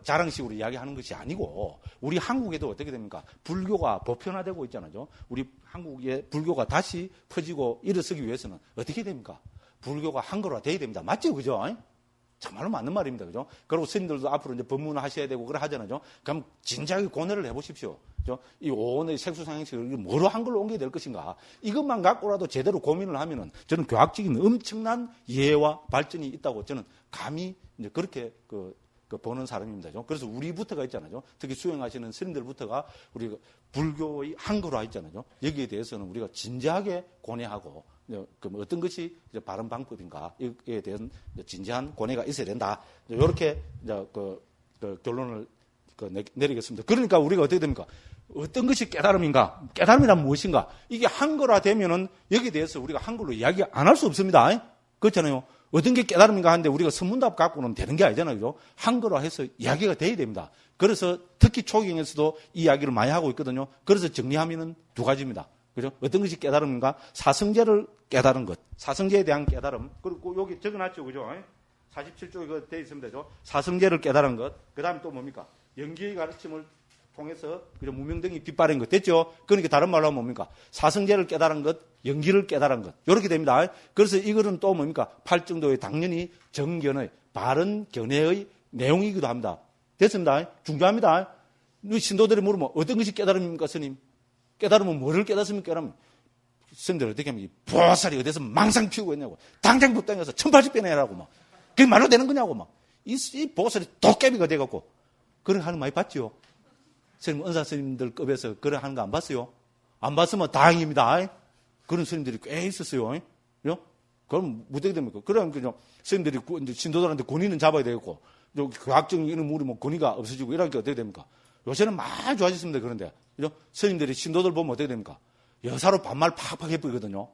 A: 자랑식으로 이야기하는 것이 아니고, 우리 한국에도 어떻게 됩니까? 불교가 보편화되고 있잖아요. 우리 한국에 불교가 다시 퍼지고 일어서기 위해서는 어떻게 됩니까? 불교가 한글화 돼야 됩니다. 맞죠? 그죠? 정말로 맞는 말입니다. 그죠? 그리고 스님들도 앞으로 이제 법문을 하셔야 되고 그래 하잖아요. 그럼 진지하게 고뇌를 해보십시오. 그죠? 이 오온의 색수상행식을 뭐로 한글로 옮겨야 될 것인가? 이것만 갖고라도 제대로 고민을 하면은 저는 교학적인 엄청난 이해와 발전이 있다고 저는 감히 이제 그렇게 보는 사람입니다. 그래서 우리부터가 있잖아요. 특히 수행하시는 스님들부터가 우리 불교의 한글화 있잖아요. 여기에 대해서는 우리가 진지하게 고뇌하고 어떤 것이 바른 방법인가에 대한 진지한 고뇌가 있어야 된다. 이렇게 결론을 내리겠습니다. 그러니까 우리가 어떻게 됩니까? 어떤 것이 깨달음인가? 깨달음이란 무엇인가? 이게 한글화 되면은 여기에 대해서 우리가 한글로 이야기 안 할 수 없습니다. 그렇잖아요. 어떤 게 깨달음인가 하는데 우리가 선문답 갖고는 되는 게 아니잖아요. 그죠? 한글화해서 이야기가 돼야 됩니다. 그래서 특히 초경에서도 이 이야기를 많이 하고 있거든요. 그래서 정리하면은 두 가지입니다. 그죠? 어떤 것이 깨달음인가? 사성제를 깨달은 것. 사성제에 대한 깨달음. 그리고 여기 적어놨죠. 그죠? 47쪽에 되어 있습니다. 그죠? 사성제를 깨달은 것. 그 다음에 또 뭡니까? 연기의 가르침을 통해서 그죠? 무명등이 빛바랜 것. 됐죠? 그러니까 다른 말로 하면 뭡니까? 사성제를 깨달은 것, 연기를 깨달은 것. 이렇게 됩니다. 그래서 이거는 또 뭡니까? 팔정도의 당연히 정견의 바른 견해의 내용이기도 합니다. 됐습니다. 중요합니다. 신도들이 물으면 어떤 것이 깨달음입니까, 스님? 깨달으면 뭐를 깨닫습니까? 깨달으면 스님들 어떻게 하면 보살이 어디서 망상 피우고 있냐고 당장 붙당해서 1080배 내라고 그게 말로 되는 거냐고 이 보살이 도깨비가 돼갖고 그런 하는 거 많이 봤죠? 스님 은사 스님들 급에서 그런 하는 거 안 봤어요? 안 봤으면 다행입니다. 그런 스님들이 꽤 있었어요. 그럼 어떻게 됩니까? 그럼 그냥 스님들이 신도들한테 권위는 잡아야 되겠고 과학적인 이런 물이 권위가 없어지고 이러니까 어떻게 됩니까? 요새는 많이 좋아졌습니다. 그런데 그죠? 스님들이 신도들 보면 어떻게 됩니까? 여사로 반말 팍팍 해버리거든요.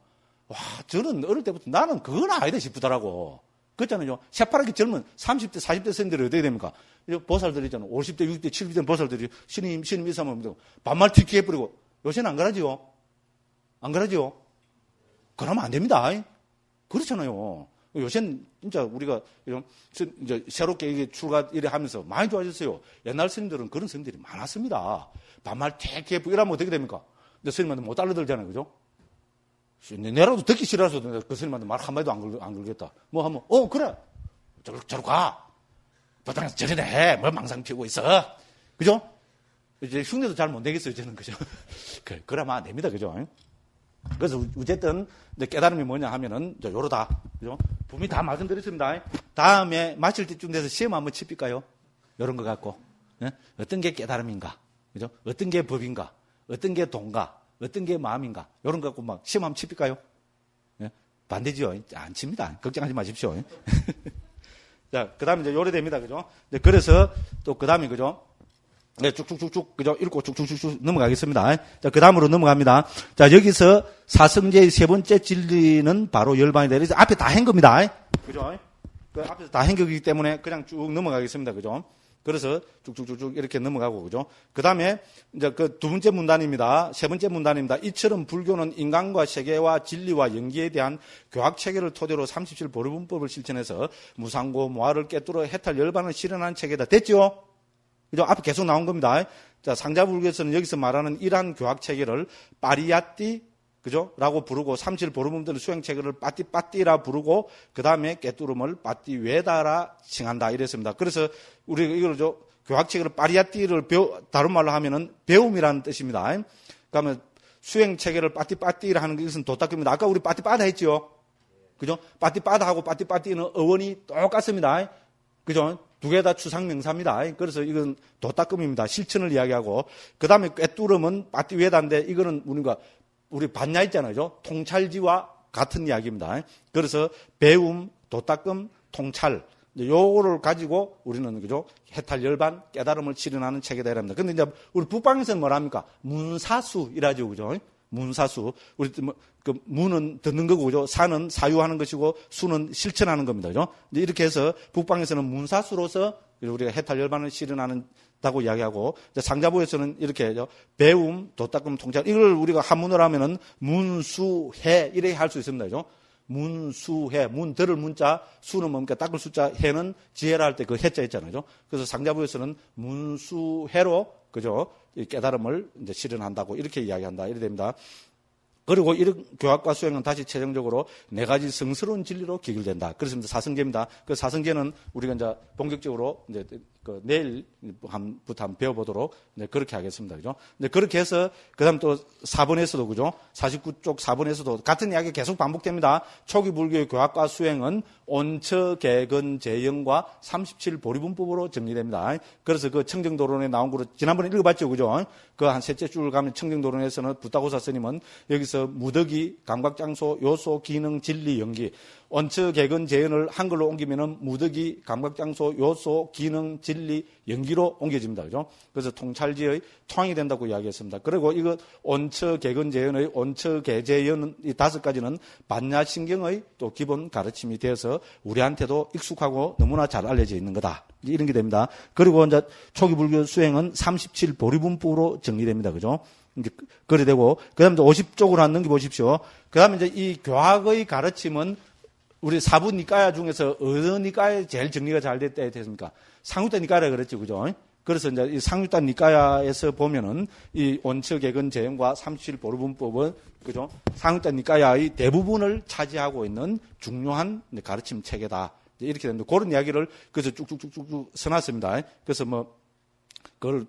A: 와, 저는 어릴 때부터 나는 그건 아니다 싶더라고. 그렇잖아요. 새파랗게 젊은 30대, 40대 선생들이 어떻게 됩니까? 보살들이잖아요. 50대, 60대, 70대 보살들이 신임 이사면 반말 튀기 해버리고 요새는 안 그러지요? 안 그러지요? 그러면 안 됩니다. 그렇잖아요. 요새는 진짜 우리가 이제 새롭게 이게 출가 이래 하면서 많이 좋아졌어요. 옛날 스님들은 그런 스님들이 많았습니다. 반말 튀기 해버리고 이러면 어떻게 됩니까? 근데 스님한테 못 알아들잖아요. 그죠? 내라도 듣기 싫어서 그 스님한테 말 한마디도 안 걸겠다. 뭐 하면, 그래. 저로 가. 보통에서 저리다 해. 뭐 망상 피우고 있어. 그죠? 이제 흉내도 잘 못 내겠어요, 저는. 그죠? 그러면 안 됩니다. 그죠? 그래서 어쨌든 깨달음이 뭐냐 하면은, 요러다. 그죠? 분명히 다 말씀드렸습니다. 다음에 마칠 때쯤 돼서 시험 한번 칩니까요? 요런 거 갖고. 네? 어떤 게 깨달음인가? 그죠? 어떤 게 법인가? 어떤 게 돈가? 어떤 게 마음인가? 이런 거 갖고 막 시험 한번 칩니까요? 예? 반대지요? 안 칩니다. 걱정하지 마십시오. 자, 그 다음에 이제 요래 됩니다. 그죠? 그래서 또 그 다음에, 그죠? 네, 쭉쭉쭉쭉, 그죠? 읽고 쭉쭉쭉쭉 넘어가겠습니다. 자, 그 다음으로 넘어갑니다. 자, 여기서 사성제의 세 번째 진리는 바로 열반이 되어 있어요. 앞에 다 한 겁니다. 그죠? 그 앞에서 다 한 거기 때문에 그냥 쭉 넘어가겠습니다. 그죠? 그래서 쭉쭉쭉쭉 이렇게 넘어가고, 그죠? 그 다음에 이제 그 두 번째 문단입니다. 세 번째 문단입니다. 이처럼 불교는 인간과 세계와 진리와 연기에 대한 교학 체계를 토대로 37보리분법을 실천해서 무상고, 모화를 깨뚫어 해탈 열반을 실현한 체계다. 됐죠? 그죠? 앞에 계속 나온 겁니다. 자, 상자불교에서는 여기서 말하는 이러한 교학 체계를 파리야띠, 그죠? 라고 부르고, 37보리분법의 수행 체계를 빠띠빠띠라 부르고, 그 다음에 깨뚫음을 빠띠웨다라 칭한다. 이랬습니다. 그래서 우리 이걸 교학 체계를 파리야띠를 다른 말로 하면은 배움이라는 뜻입니다. 그러면 수행 체계를 빠띠빠띠라 하는 것은 도닦입니다. 아까 우리 빠띠빠다 했죠? 그죠? 빠띠빠다하고 빠띠빠띠는 어원이 똑같습니다. 그죠? 두 개 다 추상명사입니다. 그래서 이건 도닦음입니다. 실천을 이야기하고, 그 다음에 꿰뚫음은 빠띠웨다인데, 이거는 우리 반야 있잖아요. 통찰지와 같은 이야기입니다. 그래서 배움, 도닦음, 통찰. 요거를 가지고 우리는, 그죠? 해탈 열반, 깨달음을 실현하는 체계다 이랍니다. 근데 이제 우리 북방에서는 뭐랍니까? 문사수 이라죠. 그죠? 문사수. 우리 그 문은 듣는 거고, 그죠? 사는 사유하는 것이고, 수는 실천하는 겁니다. 그죠? 이제 이렇게 해서 북방에서는 문사수로서 우리가 해탈 열반을 실현한다고 이야기하고, 상자부에서는 이렇게 배움, 도닦음, 통찰. 이걸 우리가 한문으로 하면은 문수해 이렇게 할 수 있습니다. 그죠? 문수해, 문들을 문자, 수는 뭡니까? 닦을 숫자, 해는 지혜라 할 때 그 해자 있잖아요. 그래서 상자부에서는 문수해로, 그죠? 깨달음을 이제 실현한다고 이렇게 이야기한다. 이래 됩니다. 그리고 이런 교학과 수행은 다시 최종적으로 네 가지 성스러운 진리로 기결된다. 그렇습니다. 사성제입니다. 그 사성제는 우리가 이제 본격적으로 이제 그 내일부터 한번 배워보도록 그렇게 하겠습니다. 그죠? 그렇게 해서 그다음 또 4번에서도 그죠? 49쪽 4번에서도 같은 이야기 계속 반복됩니다. 초기 불교의 교학과 수행은 온처개근제영과 37보리분법으로 정리됩니다. 그래서 그 청정도론에 나온 거로 지난번에 읽어봤죠, 그죠? 그 한 셋째 줄 가면 청정도론에서는 부타고사 스님은 여기서 무덕이, 감각장소, 요소, 기능, 진리, 연기, 온처개근제연을 한글로 옮기면은 무덕이, 감각장소, 요소, 기능, 진리, 연기로 옮겨집니다, 그죠? 그래서 통찰지의 통이 된다고 이야기했습니다. 그리고 이거 온처개근제연의 온처개제연 이 5가지는 반야신경의 또 기본 가르침이 되어서 우리한테도 익숙하고 너무나 잘 알려져 있는 거다. 이런 게 됩니다. 그리고 이제 초기 불교 수행은 37보리분법으로 정리됩니다. 그죠? 이제 그래 되고, 그 다음에 50쪽으로 한 넘겨보십시오. 그 다음에 이제 이 교학의 가르침은 우리 사부 니까야 중에서 어느 니까에 제일 정리가 잘 됐다 했습니까? 상유타 니까야 그랬죠. 그죠? 그래서 이제 이 상유타 니까야에서 보면은 이 온처개근 제형과 37보리분법은, 그죠? 상유타 니까야의 대부분을 차지하고 있는 중요한 가르침 체계다. 이렇게 됩니다. 그런 이야기를 그래서 쭉쭉쭉쭉 써놨습니다. 그래서 그걸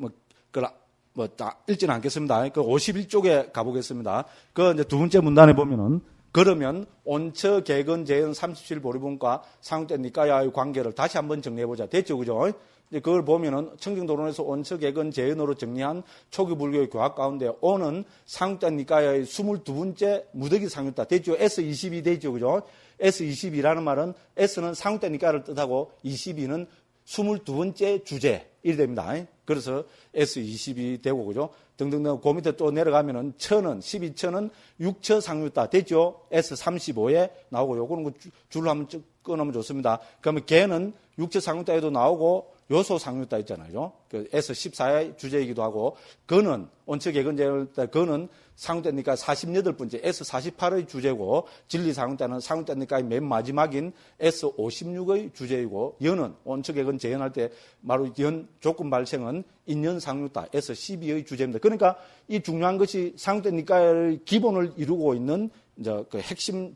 A: 다 읽지는 않겠습니다. 그 51쪽에 가보겠습니다. 그 이제 두 번째 문단에 보면은, 그러면 온처개근제연 37보리분과 상유타 니까야의 관계를 다시 한번 정리해보자. 됐죠? 그죠? 이제 그걸 보면은 청정도론에서 온처개근제연으로 정리한 초기 불교의 교학 가운데 온은 상유타 니까야의 22번째 무덕이 상유타. 됐죠? S22 됐죠? 그죠? S22라는 말은 S는 상유타 니까야를 뜻하고 22는 22번째 주제. 이래 됩니다. 그래서 S22 되고, 그죠? 등등등, 그 밑에 또 내려가면은, 12처는 6처 상유타. 됐죠? S35에 나오고, 요거는 줄로 한번 끊으면 좋습니다. 그러면 개는 육체 상류따에도 나오고 요소 상류따 있잖아요. 그 S14의 주제이기도 하고, 거는 원칙 개근제일 거는 상류따니까 48번째 S48의 주제고, 진리 상류따는 상류따니까 맨 마지막인 S56의 주제이고, 연은 원칙 개근 재현할 때 바로 연 조건 발생은 인연 상류따 S12의 주제입니다. 그러니까 이 중요한 것이 상류따니까의 기본을 이루고 있는 이제 그 핵심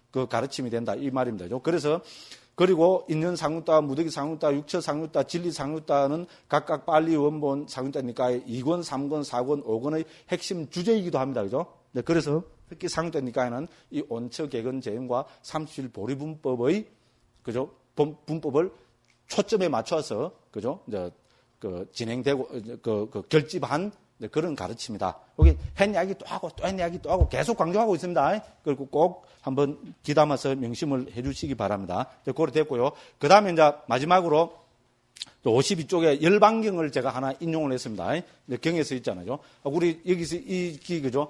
A: 그 가르침이 된다 이 말입니다. 그래서 그리고 인연 상류따, 무더기 상류따, 육처 상류따, 진리 상류따는 각각 빨리 원본 상류따니까 2권, 3권, 4권, 5권의 핵심 주제이기도 합니다. 그죠? 네, 그래서 특히 상류따니까는 이 온처 개근 재현과 37 보리분법의 그죠? 분법을 초점에 맞춰서 그죠? 이제 그 진행되고 그 결집한 그런 가르침이다. 여기 한 이야기 또 하고 또 한 이야기 또 하고 계속 강조하고 있습니다. 그리고 꼭 한번 귀담아서 명심을 해 주시기 바랍니다. 그거 됐고요. 그 다음에 이제 마지막으로 52쪽에 열반경을 제가 하나 인용을 했습니다. 경에서 있잖아요. 우리 여기서 그죠?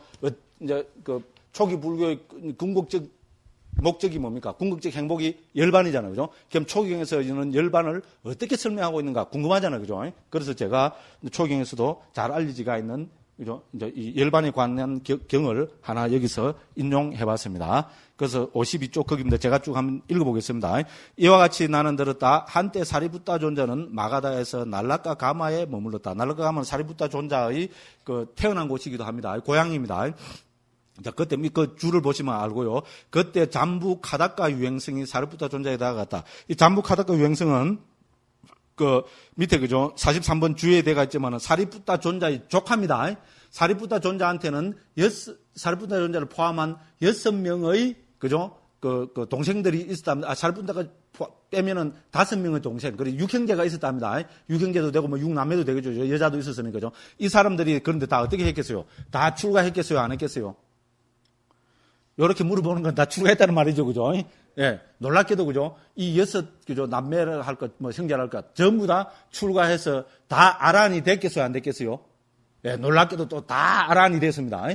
A: 이제 그 초기 불교의 궁극적 목적이 뭡니까? 궁극적 행복이 열반이잖아요. 그죠? 그럼 초경에서는 열반을 어떻게 설명하고 있는가 궁금하잖아요. 그죠? 그래서 제가 초경에서도 잘 알려지가 있는 그죠? 이제 이 열반에 관한 경을 하나 여기서 인용해 봤습니다. 그래서 52쪽 거기입니다. 제가 쭉 한번 읽어보겠습니다. 이와 같이 나는 들었다. 한때 사리붓다 존자는 마가다에서 날라카 가마에 머물렀다. 날라카 가마는 사리붓다 존자의 그 태어난 곳이기도 합니다. 고향입니다. 자, 그때 그 줄을 보시면 알고요. 그때 잠부 카다카 유행성이 사리붓다 존자에 다가갔다. 이 잠부 카다카 유행성은 그 밑에 그죠? 43번 주에 대가 있지만은 사리붓다 존자의 조카입니다. 사리붓다 존자한테는 사리붓다 존자를 포함한 6명의 그죠? 그 동생들이 있었답니다. 사리붓다가 빼면은 5명의 동생, 그리고 6형제가 있었답니다. 6형제도 되고 뭐 6남매도 되겠죠. 여자도 있었으니까 그죠? 이 사람들이 그런데 다 어떻게 했겠어요? 다 출가했겠어요? 안 했겠어요? 요렇게 물어보는 건 다 출가했다는 말이죠. 그죠? 예. 놀랍게도 그죠? 이 6, 그죠? 남매를 할까, 뭐 형제를 할까, 전부 다 출가해서 다 아란이 됐겠어요? 안 됐겠어요? 예. 놀랍게도 또 다 아란이 됐습니다.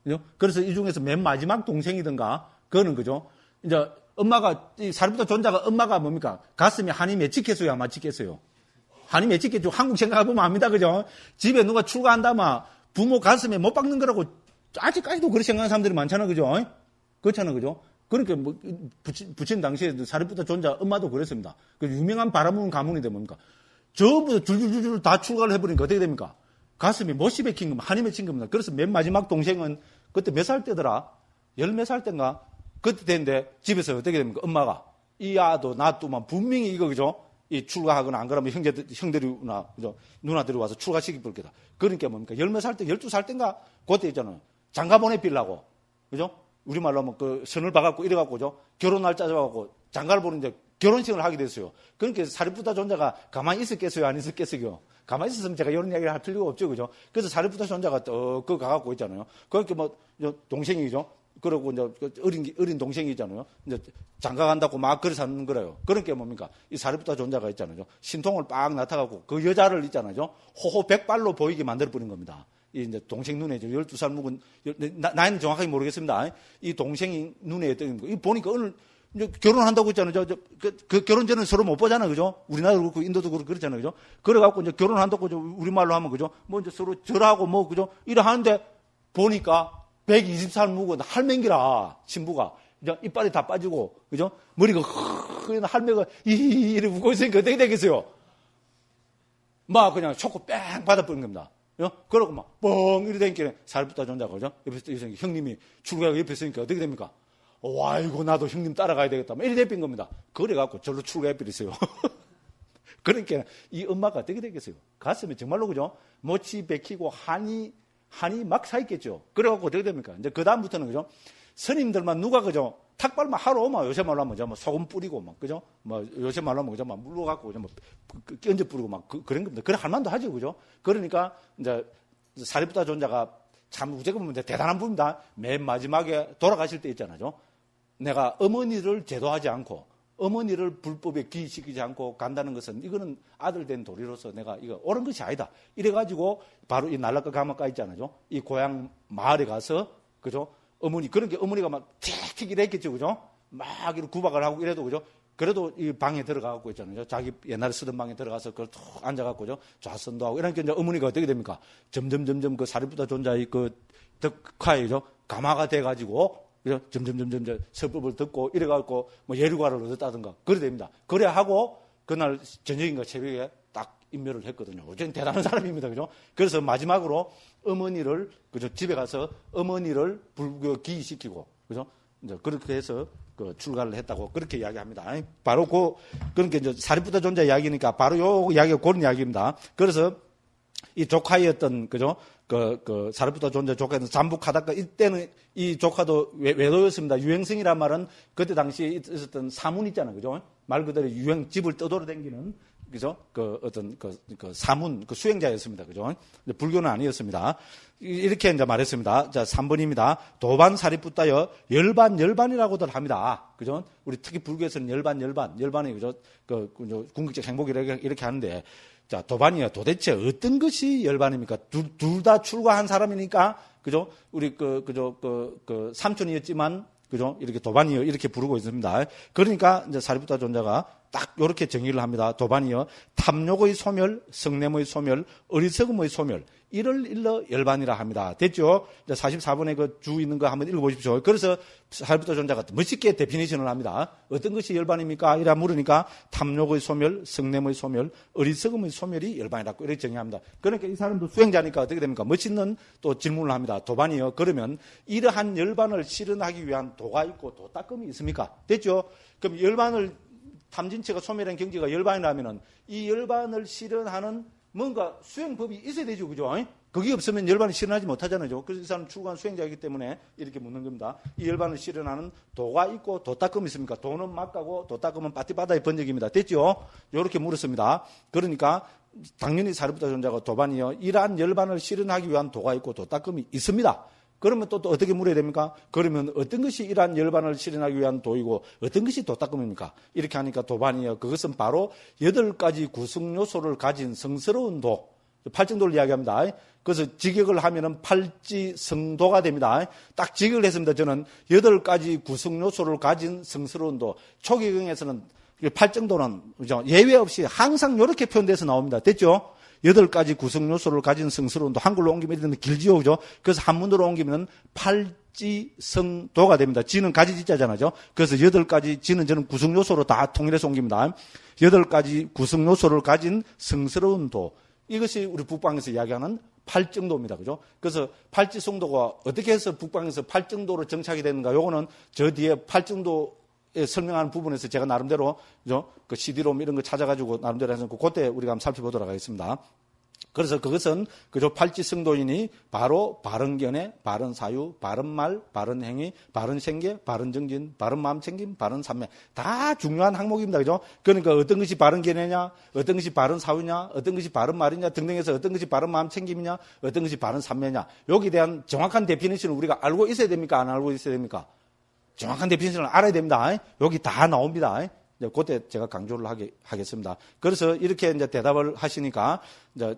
A: 그죠? 그래서 이 중에서 맨 마지막 동생이든가, 그거는 그죠? 이제 엄마가, 이 사리붓다 존자가 엄마가 뭡니까? 가슴에 한이 맺히겠어요? 안 맺히겠어요? 한이 맺히겠죠? 한국 생각해보면 압니다. 그죠? 집에 누가 출가한다마 부모 가슴에 못 박는 거라고 아직까지도 그렇게 생각하는 사람들이 많잖아. 그죠? 그렇잖아. 그죠? 그러니까 뭐 부친 당시에 사리붓다 존자 엄마도 그랬습니다. 그 유명한 바라보는 가문인데 뭡니까? 전부 줄줄줄줄 다 출가를 해버리니까 어떻게 됩니까? 가슴이 못이 박힌 겁니다. 한이 맺힌 겁니다. 그래서 맨 마지막 동생은 그때 몇 살 때더라? 10몇 살 때인가? 그때 됐는데 집에서 어떻게 됩니까? 엄마가 이 아도 나도만 분명히 이거 그죠? 이 출가하거나 안 그러면 형들이나 그죠? 누나들이 와서 출가시킬 거다. 그러니까 뭡니까? 10몇 살 때, 12살 때인가? 그때 있잖아요. 장가 보내필라고. 그죠? 우리말로 하면 그 선을 봐갖고 이래갖고, 그죠? 결혼 날짜 잡아갖고 장가를 보는데 결혼식을 하게 됐어요. 그러니까 사리붓다 존자가 가만히 있었겠어요? 안 있었겠어요? 가만히 있었으면 제가 이런 이야기를 할 필요가 없죠. 그죠? 그래서 사리붓다 존자가 그 가갖고 있잖아요. 그러니까 뭐, 동생이죠? 그러고 이제 어린 동생이 있잖아요. 이제 장가 간다고 막 그래서 하는 거래요. 그러니까 뭡니까? 이 사리붓다 존자가 있잖아요. 신통을 빡 나타갖고 그 여자를 있잖아요. 호호 백발로 보이게 만들어버린 겁니다. 이 이제 동생 눈에 12살 묵은, 나이는 정확하게 모르겠습니다. 이 동생이 눈에 떠있는 거. 이 보니까 오늘 이제 결혼한다고 했잖아요. 그 결혼 전에 서로 못 보잖아요. 그죠? 우리나라도 그렇고 인도도 그렇고 그렇잖아요. 그죠? 그래갖고 이제 결혼한다고 우리말로 하면 그죠? 뭐 이제 서로 절하고 뭐 그죠? 이래 하는데 보니까 120살 묵은 할맹기라, 신부가. 이제 이빨이 다 빠지고, 그죠? 머리가 할매가 이래 웃고 있으니까 어떻게 되겠어요? 막 그냥 초코 뺑 받아버린 겁니다. 그러고 막 뻥 이래 되니까 사리붓다 존자가 그죠? 옆에서 형님이 출가가 옆에 있으니까 어떻게 됩니까? 와 이거 나도 형님 따라가야 되겠다. 이래 대빈 겁니다. 그래갖고 절로 출가해버렸어요. 그러니까 이 엄마가 어떻게 되겠어요? 가슴에 정말로 그죠? 못이 박히고 한이 막 사있겠죠. 그래갖고 어떻게 됩니까? 이제 그다음부터는 그죠? 스님들만 누가 그죠? 탁발만 하러 오면 요새 말로 하면 뭐 소금 뿌리고 막 그죠? 뭐 요새 말로 하면 그죠? 막 물로 갖고 그죠? 뭐 껴져 뿌리고 막 그런 겁니다. 그래 할 만도 하죠. 그죠? 그러니까 이제 사리붓다 존자가 참 어떻게 보면 대단한 분입니다. 맨 마지막에 돌아가실 때 있잖아요. 내가 어머니를 제도하지 않고 어머니를 불법에 기시키지 않고 간다는 것은 이거는 아들 된 도리로서 내가 이거 옳은 것이 아니다. 이래가지고 바로 이 날라카 가마가 있잖아요. 이 고향 마을에 가서 그죠? 어머니 그러니까 어머니가 막 틱틱 이랬겠죠, 그죠? 막 이렇게 구박을 하고 이래도 그죠? 그래도 이 방에 들어가고 있잖아요. 자기 옛날에 쓰던 방에 들어가서 그걸 툭 앉아갖고죠. 좌선도 하고. 이러니까 이제 어머니가 어떻게 됩니까? 점점 그 사리부타 존자의 그 덕화에죠. 감화가 돼가지고, 점점 서법을 듣고 이래갖고 뭐 예류과를 얻었다든가. 그래 됩니다. 그래 하고 그날 저녁인가 새벽에 딱 인멸을 했거든요. 어쨌든 대단한 사람입니다. 그죠? 그래서 마지막으로 어머니를, 그죠? 집에 가서 어머니를 기이시키고, 그죠? 이제 그렇게 해서 그 출가를 했다고 그렇게 이야기합니다. 바로 그러니까 이제 사리부타 존자 이야기니까 바로 요 이야기가 그런 이야기입니다. 그래서 이 조카였던, 그죠? 그 사리부타 존자 조카였던 잠부카다카, 이때는 이 조카도 외도였습니다. 유행성이란 말은 그때 당시에 있었던 사문 있잖아요. 그죠? 말 그대로 집을 떠돌아다니는, 그죠? 그 어떤 그 사문, 그 수행자였습니다. 그죠? 불교는 아니었습니다. 이렇게 이제 말했습니다. 자, 3번입니다. 도반 사리부타여 열반이라고들 합니다. 그죠? 우리 특히 불교에서는 열반이, 그죠? 궁극적 행복이렇게 하는데, 자, 도반이요. 도대체 어떤 것이 열반입니까? 둘 다 출가한 사람이니까, 그죠? 우리 삼촌이었지만, 그죠? 이렇게 도반이요. 이렇게 부르고 있습니다. 그러니까 이제 사리부타 존자가 딱 이렇게 정의를 합니다. 도반이요. 탐욕의 소멸, 성냄의 소멸, 어리석음의 소멸. 이를 일러 열반이라 합니다. 됐죠? 44번에 그 주 있는 거 한번 읽어보십시오. 그래서 사리부타 존자가 멋있게 데피니션을 합니다. 어떤 것이 열반입니까? 이라 물으니까 탐욕의 소멸, 성냄의 소멸, 어리석음의 소멸이 열반이라고 이렇게 정의합니다. 그러니까 이 사람도 수행자니까 어떻게 됩니까? 멋있는 또 질문을 합니다. 도반이요. 그러면 이러한 열반을 실현하기 위한 도가 있고 도닦음이 있습니까? 됐죠? 그럼 열반을 탐진체가 소멸한 경지가 열반이라면은 이 열반을 실현하는 뭔가 수행법이 있어야 되죠. 그죠? 그게 없으면 열반을 실현하지 못하잖아요. 그래서 이 사람은 출가한 수행자이기 때문에 이렇게 묻는 겁니다. 이 열반을 실현하는 도가 있고 도닦음이 있습니까? 도는 막가고 도닦음은 빠띠바다의 번역입니다. 됐죠? 이렇게 물었습니다. 그러니까 당연히 사리부타 존자가 도반이요. 이러한 열반을 실현하기 위한 도가 있고 도닦음이 있습니다. 그러면 또 어떻게 물어야 됩니까? 그러면 어떤 것이 이러한 열반을 실현하기 위한 도이고 어떤 것이 도닦음입니까? 이렇게 하니까 도반이요. 그것은 바로 8가지 구성 요소를 가진 성스러운 도. 팔정도를 이야기합니다. 그래서 직역을 하면은 팔지성도가 됩니다. 딱 직역을 했습니다. 저는 8가지 구성 요소를 가진 성스러운 도. 초기경에서는 팔정도는 예외 없이 항상 이렇게 표현돼서 나옵니다. 됐죠? 8가지 구성 요소를 가진 성스러운 도. 한글로 옮기면 이런 길지요. 그죠? 그래서 한문으로 옮기면 팔지성도가 됩니다. 지는 가지지자잖아요. 그래서 8가지, 지는 저는 구성 요소로 다 통일해서 옮깁니다. 8가지 구성 요소를 가진 성스러운 도. 이것이 우리 북방에서 이야기하는 팔정도입니다. 그죠? 그래서 팔지성도가 어떻게 해서 북방에서 팔정도로 정착이 되는가? 요거는 저 뒤에 팔정도에 설명하는 부분에서 제가 나름대로, 그죠? 그 CD롬 이런 거 찾아가지고 나름대로 해서 그때 우리가 한번 살펴보도록 하겠습니다. 그래서 그것은 그저 팔지성도이니 바로 바른 견해, 바른 사유, 바른 말, 바른 행위, 바른 생계, 바른 정진, 바른 마음 챙김, 바른 삼매. 다 중요한 항목입니다. 그죠? 그러니까 어떤 것이 바른 견해냐, 어떤 것이 바른 사유냐, 어떤 것이 바른 말이냐 등등해서 어떤 것이 바른 마음 챙김이냐, 어떤 것이 바른 삼매냐. 여기에 대한 정확한 데피니션을 우리가 알고 있어야 됩니까? 안 알고 있어야 됩니까? 정확한 데피니션을 알아야 됩니다. 여기 다 나옵니다. 그때 제가 강조를 하겠습니다. 그래서 이렇게 이제 대답을 하시니까, 이제,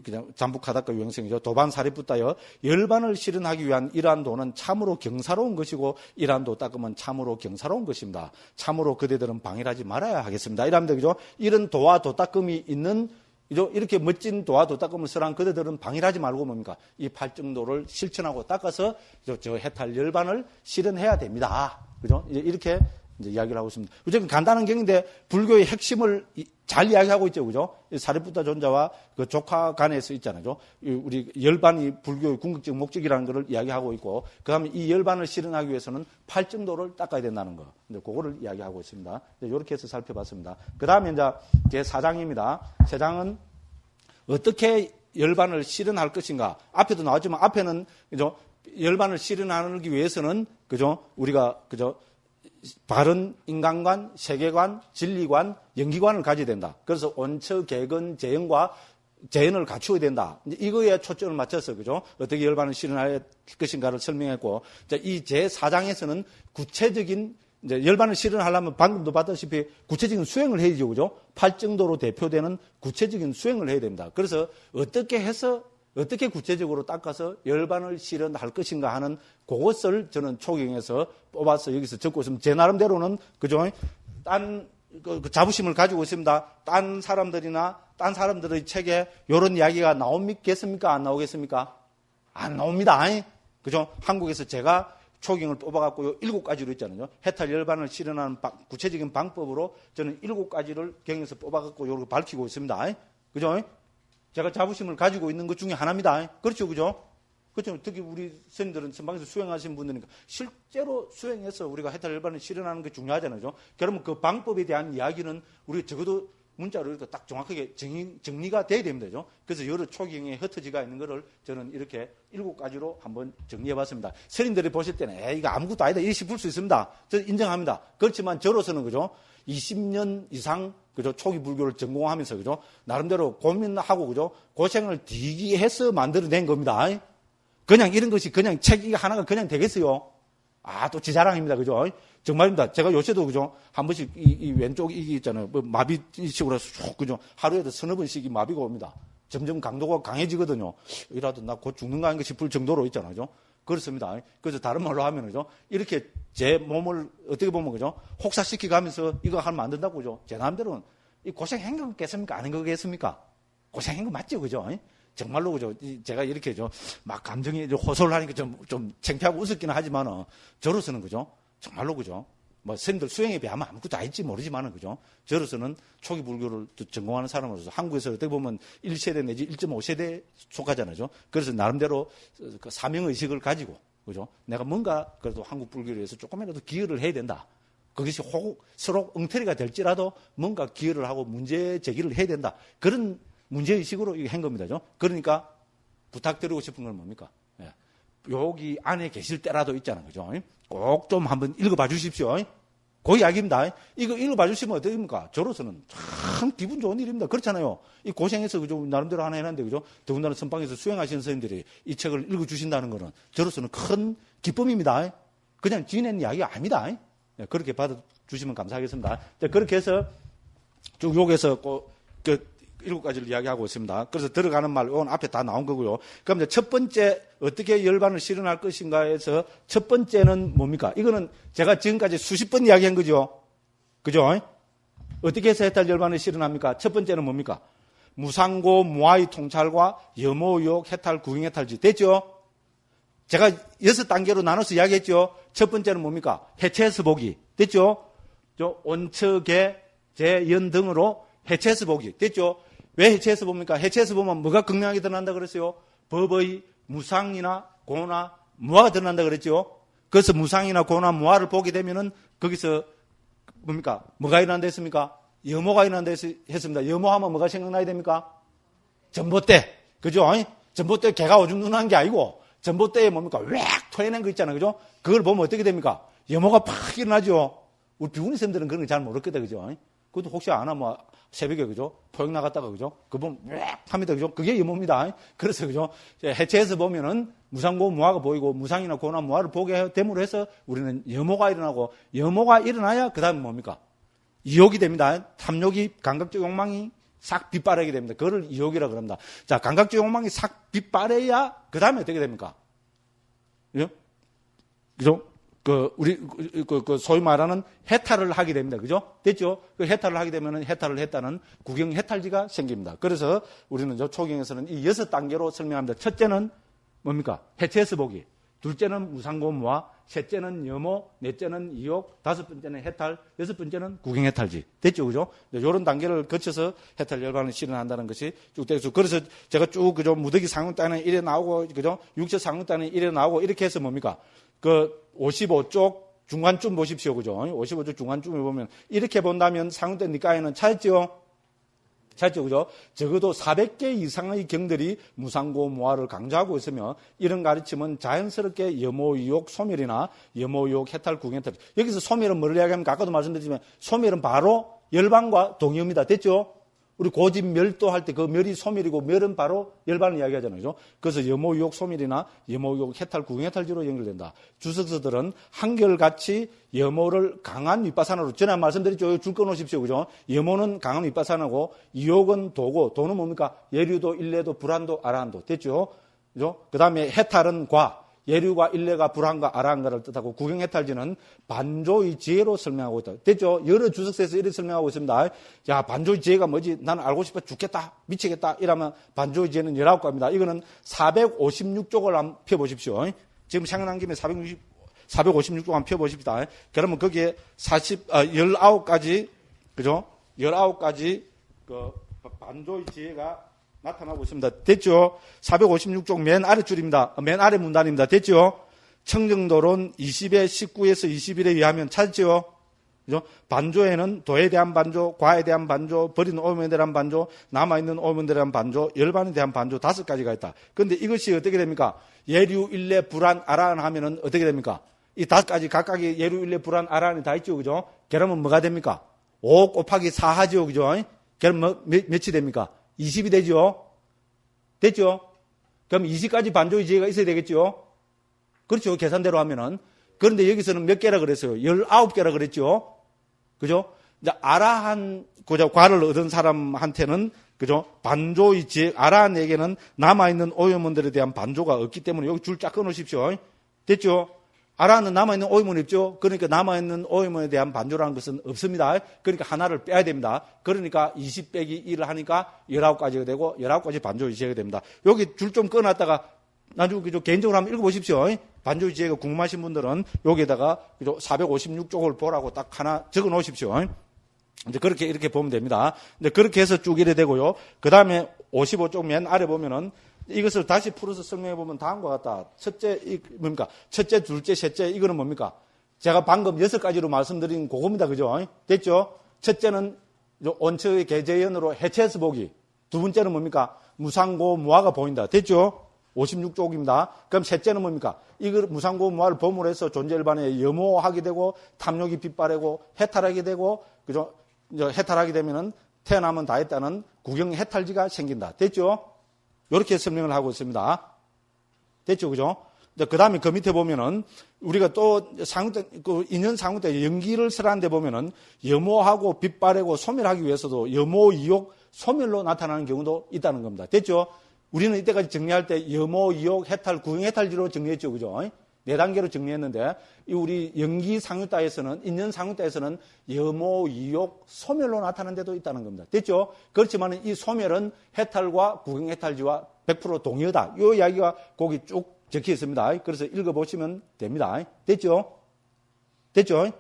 A: 그냥 잠북하다가 유행성이죠. 도반 사리부타여 열반을 실현하기 위한 이러한 도는 참으로 경사로운 것이고, 이러한 도 닦으면 참으로 경사로운 것입니다. 참으로 그대들은 방해하지 말아야 하겠습니다. 이랍니다. 그죠? 이런 도와 도 닦음이 있는, 그죠? 이렇게 멋진 도와 도 닦음을 쓰란 그대들은 방해하지 말고 뭡니까? 이 팔정도를 실천하고 닦아서 저 해탈 열반을 실현해야 됩니다. 그죠? 이렇게 이제 이야기를 하고 있습니다. 어쨌든 간단한 경인데 불교의 핵심을 잘 이야기하고 있죠, 그죠? 사리부타 존자와 그 조카 간에서 있잖아요. 우리 열반이 불교의 궁극적 목적이라는 것을 이야기하고 있고, 그 다음에 이 열반을 실현하기 위해서는 팔정도를 닦아야 된다는 거. 이제 그거를 이야기하고 있습니다. 이렇게 해서 살펴봤습니다. 그 다음에 이제 제 4장입니다. 4장은 어떻게 열반을 실현할 것인가. 앞에도 나왔지만 앞에는, 그죠? 열반을 실현하기 위해서는, 그죠? 우리가, 그죠? 바른 인간관, 세계관, 진리관, 연기관을 가져야 된다. 그래서 원처, 개근, 재현과 재현을 갖추어야 된다. 이거에 초점을 맞춰서, 그죠? 어떻게 열반을 실현할 것인가를 설명했고, 이 제4장에서는 구체적인, 이제 열반을 실현하려면 방금도 봤다시피 구체적인 수행을 해야죠, 그죠? 팔정도로 대표되는 구체적인 수행을 해야 됩니다. 그래서 어떻게 해서 어떻게 구체적으로 닦아서 열반을 실현할 것인가 하는 그것을 저는 초경에서 뽑아서 여기서 적고 있으면 제 나름대로는, 그죠? 그 자부심을 가지고 있습니다. 딴 사람들의 책에 이런 이야기가 나오겠습니까? 안 나오겠습니까? 안 나옵니다. 그죠? 한국에서 제가 초경을 뽑아갖고 7가지로 있잖아요. 해탈 열반을 실현하는 구체적인 방법으로 저는 7가지를 경에서 뽑아갖고 요렇게 밝히고 있습니다. 그죠? 제가 자부심을 가지고 있는 것 중에 하나입니다. 그렇죠? 그죠? 그렇죠. 특히 우리 선생님들은 선방에서 수행하신 분들이니까 실제로 수행해서 우리가 해탈 열반을 실현하는 게 중요하잖아요. 그러면 그 방법에 대한 이야기는 우리가 적어도 문자로 이렇게 딱 정확하게 정리가 돼야 됩니다. 그래서 여러 초경에 흩어지가 있는 거를 저는 이렇게 7가지로 한번 정리해 봤습니다. 선생님들이 보실 때는 이거 아무것도 아니다 이렇게 볼 수 있습니다. 저는 인정합니다. 그렇지만 저로서는 그죠? 20년 이상 그죠? 초기 불교를 전공하면서 그죠? 나름대로 고민하고 그죠? 고생을 되게 해서 만들어낸 겁니다. 그냥 이런 것이 그냥 책 이거 하나가 그냥 되겠어요? 또 지 자랑입니다. 그죠? 정말입니다. 제가 요새도 그죠? 한 번씩 이 왼쪽 이게 있잖아요. 뭐 마비식으로 쭉 그죠? 하루에도 서너 번씩 이 마비가 옵니다. 점점 강도가 강해지거든요. 이라도 나 곧 죽는가 하는 거 싶을 정도로 있잖아요. 그죠? 그렇습니다. 그래서 다른 말로 하면 그죠? 이렇게 제 몸을 어떻게 보면 그죠? 혹사시키가면서 이거 하면 안 된다고 그죠? 제 나름대로는 이 고생한 거겠습니까? 아닌 거겠습니까? 고생한 거 맞죠? 그죠? 정말로 그죠? 제가 이렇게 막 감정이 호소를 하니까 좀 창피하고 우습기는 하지만은 저로서는 그죠? 정말로 그죠? 뭐 선생님들 수행에 비하면 아무것도 아닐지 모르지만은 그죠? 저로서는 초기 불교를 전공하는 사람으로서 한국에서 어떻게 보면 1세대 내지 1.5세대 속하잖아요. 그래서 나름대로 그 사명의식을 가지고 그죠? 내가 뭔가 그래도 한국 불교를 위해서 조금이라도 기여를 해야 된다. 그것이 서로 엉터리가 될지라도 뭔가 기여를 하고 문제 제기를 해야 된다. 그런 문제의식으로 이거 한 겁니다. 그러니까 부탁드리고 싶은 건 뭡니까? 여기 안에 계실 때라도 있잖아요. 그죠? 꼭 좀 한번 읽어봐 주십시오. 그 이야기입니다. 이거 읽어봐 주시면 어떻습니까? 저로서는 참 기분 좋은 일입니다. 그렇잖아요. 이 고생해서 그죠? 나름대로 하나 해놨는데 그죠? 더군다나 선방에서 수행하시는 선생님들이 이 책을 읽어주신다는 것은 저로서는 큰 기쁨입니다. 그냥 지낸 이야기가 아닙니다. 그렇게 받아주시면 감사하겠습니다. 그렇게 해서 쭉 여기서 7가지를 이야기하고 있습니다. 그래서 들어가는 말, 오늘 앞에 다 나온 거고요. 그럼 이제 첫 번째, 어떻게 열반을 실현할 것인가 해서 첫 번째는 뭡니까? 이거는 제가 지금까지 수십 번 이야기한 거죠. 그죠? 어떻게 해서 해탈 열반을 실현합니까? 첫 번째는 뭡니까? 무상고, 무아의 통찰과 염오유혹, 해탈, 구경해탈지. 됐죠? 제가 6단계로 나눠서 이야기했죠? 첫 번째는 뭡니까? 해체해서 보기. 됐죠? 온처계, 재연 등으로 해체해서 보기. 됐죠? 왜 해체해서 봅니까? 해체해서 보면 뭐가 극명하게 드러난다 그랬어요? 법의 무상이나 고나 무아가 드러난다 그랬죠? 그래서 무상이나 고나 무아를 보게 되면은 거기서 뭡니까? 뭐가 일어난다 했습니까? 염오가 일어난다 했습니다. 염오하면 뭐가 생각나야 됩니까? 전봇대. 그죠? 전봇대 개가 오줌 누는 게 아니고 전봇대에 뭡니까? 웩 토해낸 거 있잖아요. 그죠? 그걸 보면 어떻게 됩니까? 염오가 팍 일어나죠? 우리 비구니 쌤들은 그런 거 잘 모르거든. 그죠? 그것도 혹시 아나 뭐 새벽에 그죠? 포역 나갔다가 그죠? 그거 보면 웩 합니다. 그죠? 그게 염오입니다. 그래서 그죠? 해체해서 보면은 무상고 무아가 보이고 무상이나 고나 무아를 보게 됨으로 해서 우리는 염오가 일어나고 염오가 일어나야 그다음에 뭡니까? 이욕이 됩니다. 탐욕이 감각적 욕망이 싹 빗바라게 됩니다. 그거를 이욕이라 그럽니다. 자, 감각적 욕망이 싹 빗바래야 그다음에 어떻게 됩니까? 그죠? 그죠? 우리 소위 말하는 해탈을 하게 됩니다. 그죠? 됐죠? 그 해탈을 하게 되면은 해탈을 했다는 구경 해탈지가 생깁니다. 그래서 우리는 저 초경에서는 이 6단계로 설명합니다. 첫째는 뭡니까? 해체해서 보기. 둘째는 무상고 무아, 셋째는 염오, 넷째는 이욕, 다섯 번째는 해탈, 여섯 번째는 구경 해탈지. 됐죠? 그죠? 이런 단계를 거쳐서 해탈 열반을 실현한다는 것이 쭉 되죠. 그래서 제가 쭉 그죠? 무더기 상운단에 이래 나오고, 그죠? 육체 상운단에 이래 나오고, 이렇게 해서 뭡니까? 55쪽 중간쯤 보십시오. 그죠? 55쪽 중간쯤에 보면 이렇게 본다면 상운대 니까에는 찾았죠? 찾죠? 그죠? 적어도 400개 이상의 경들이 무상고 무아를 강조하고 있으며 이런 가르침은 자연스럽게 염오유혹 소멸이나 염오유혹 해탈 구경해탈. 여기서 소멸은 뭐를 이야기합니까? 아까도 말씀드렸지만 소멸은 바로 열반과 동의어입니다. 됐죠? 우리 고집 멸도 할 때 그 멸이 소멸이고 멸은 바로 열반을 이야기하잖아요. 그죠? 그래서 염오유혹 소멸이나 염오유혹 해탈 구경해탈지로 연결된다. 주석서들은 한결같이 염오를 강한 윗바산으로 전에 말씀드렸죠. 줄 꺼놓으십시오. 그죠? 염오는 강한 윗바산하고 유혹은 도고 도는 뭡니까? 예류도 일례도 불안도 아라한도. 됐죠? 그죠? 그 다음에 해탈은 과. 예류가 일례가 불안과 아라한가를 뜻하고 구경해탈지는 반조의 지혜로 설명하고 있다. 됐죠? 여러 주석서에서 이렇게 설명하고 있습니다. 야, 반조의 지혜가 뭐지? 나는 알고 싶어 죽겠다, 미치겠다 이러면 반조의 지혜는 19가지입니다. 이거는 456쪽을 한번 펴보십시오. 지금 생각난 김에 456쪽 한번 펴보십시다. 그러면 거기에 19가지, 그죠? 19가지 그 반조의 지혜가 나타나고 있습니다. 됐죠? 456쪽 맨 아래 줄입니다. 맨 아래 문단입니다. 됐죠? 청정도론 20의 19에서 21에 의하면 찾죠? 그죠? 반조에는 도에 대한 반조, 과에 대한 반조, 버린 오염에 대한 반조, 남아있는 오염에 대한 반조, 열반에 대한 반조 5가지가 있다. 그런데 이것이 어떻게 됩니까? 예류, 일례, 불안, 아라한 하면은 어떻게 됩니까? 이 5가지 각각의 예류, 일례, 불안, 아라한이 다 있죠. 그죠? 그러면 뭐가 됩니까? 5 곱하기 4 하죠. 그죠? 그럼 몇이 됩니까? 20이 되죠? 됐죠? 그럼 20가지 반조의 지혜가 있어야 되겠죠? 그렇죠. 계산대로 하면은. 그런데 여기서는 몇 개라 그랬어요? 19개라 그랬죠? 그죠? 이제 아라한, 과를 얻은 사람한테는, 그죠? 반조의 지혜, 아라한에게는 남아있는 오염원들에 대한 반조가 없기 때문에 여기 줄 쫙 끊으십시오. 됐죠? 아라한은 남아있는 오염원이 없죠? 그러니까 남아있는 오염원에 대한 반조라는 것은 없습니다. 그러니까 하나를 빼야 됩니다. 그러니까 20 빼기 1을 하니까 19가지가 되고 19가지 반조의 지혜가 됩니다. 여기 줄 좀 끊어놨다가 나중에 그죠? 개인적으로 한번 읽어보십시오. 반조의 지혜가 궁금하신 분들은 여기에다가 그죠? 456쪽을 보라고 딱 하나 적어 놓으십시오. 이제 그렇게 이렇게 보면 됩니다. 이제 그렇게 해서 쭉 이래 되고요. 그 다음에 55쪽 맨 아래 보면은 이것을 다시 풀어서 설명해 보면 다음과 같다. 첫째, 뭡니까? 첫째, 둘째, 셋째, 이거는 뭡니까? 제가 방금 6가지로 말씀드린 그겁니다. 그죠? 됐죠? 첫째는 원처의 계제연으로 해체해서 보기. 두 번째는 뭡니까? 무상고 무화가 보인다. 됐죠? 56쪽입니다. 그럼 셋째는 뭡니까? 이걸 무상고 무화를 범으로 해서 존재 일반에 염호하게 되고 탐욕이 빗발하고 해탈하게 되고, 그죠? 해탈하게 되면은 태어나면 다 했다는 구경 해탈지가 생긴다. 됐죠? 이렇게 설명을 하고 있습니다. 됐죠? 그죠? 그 다음에 그 밑에 보면은 우리가 또 인연 상호 때 연기를 설하는데 보면은 염호하고 빗바래고 소멸하기 위해서도 염호, 이욕, 소멸로 나타나는 경우도 있다는 겁니다. 됐죠? 우리는 이때까지 정리할 때 염호, 이욕, 해탈, 구경 해탈지로 정리했죠. 그죠? 4단계로 정리했는데 우리 연기 상유따에서는 인연 상유따에서는 염호, 이욕, 소멸로 나타나는 데도 있다는 겁니다. 됐죠? 그렇지만 이 소멸은 해탈과 구경 해탈지와 100% 동의하다. 이 이야기가 거기 쭉 적혀 있습니다. 그래서 읽어보시면 됩니다. 됐죠? 됐죠?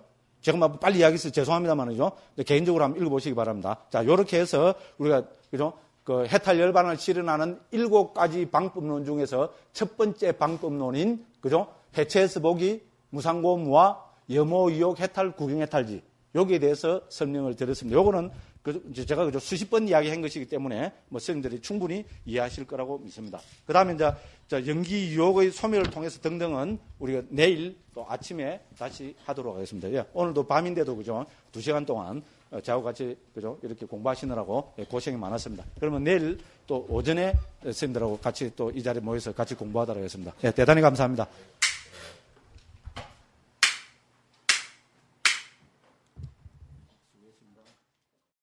A: 제가 막 빨리 이야기해서 죄송합니다만이죠. 개인적으로 한번 읽어보시기 바랍니다. 자, 요렇게 해서 우리가 그죠? 그 해탈 열반을 실현하는 7가지 방법론 중에서 첫 번째 방법론인 그죠? 해체해서 보기, 무상고 무화, 염호, 이욕, 해탈, 구경 해탈지 여기에 대해서 설명을 드렸습니다. 요거는 제가 그죠? 수십 번 이야기한 것이기 때문에 뭐 선생님들이 충분히 이해하실 거라고 믿습니다. 그 다음에 이제 연기 유혹의 소멸을 통해서 등등은 우리가 내일 또 아침에 다시 하도록 하겠습니다. 예, 오늘도 밤인데도 그죠? 2시간 동안 저하고 같이 그죠? 이렇게 공부하시느라고 고생이 많았습니다. 그러면 내일 또 오전에 선생님들하고 같이 또 이 자리에 모여서 같이 공부하도록 하겠습니다. 예, 대단히 감사합니다.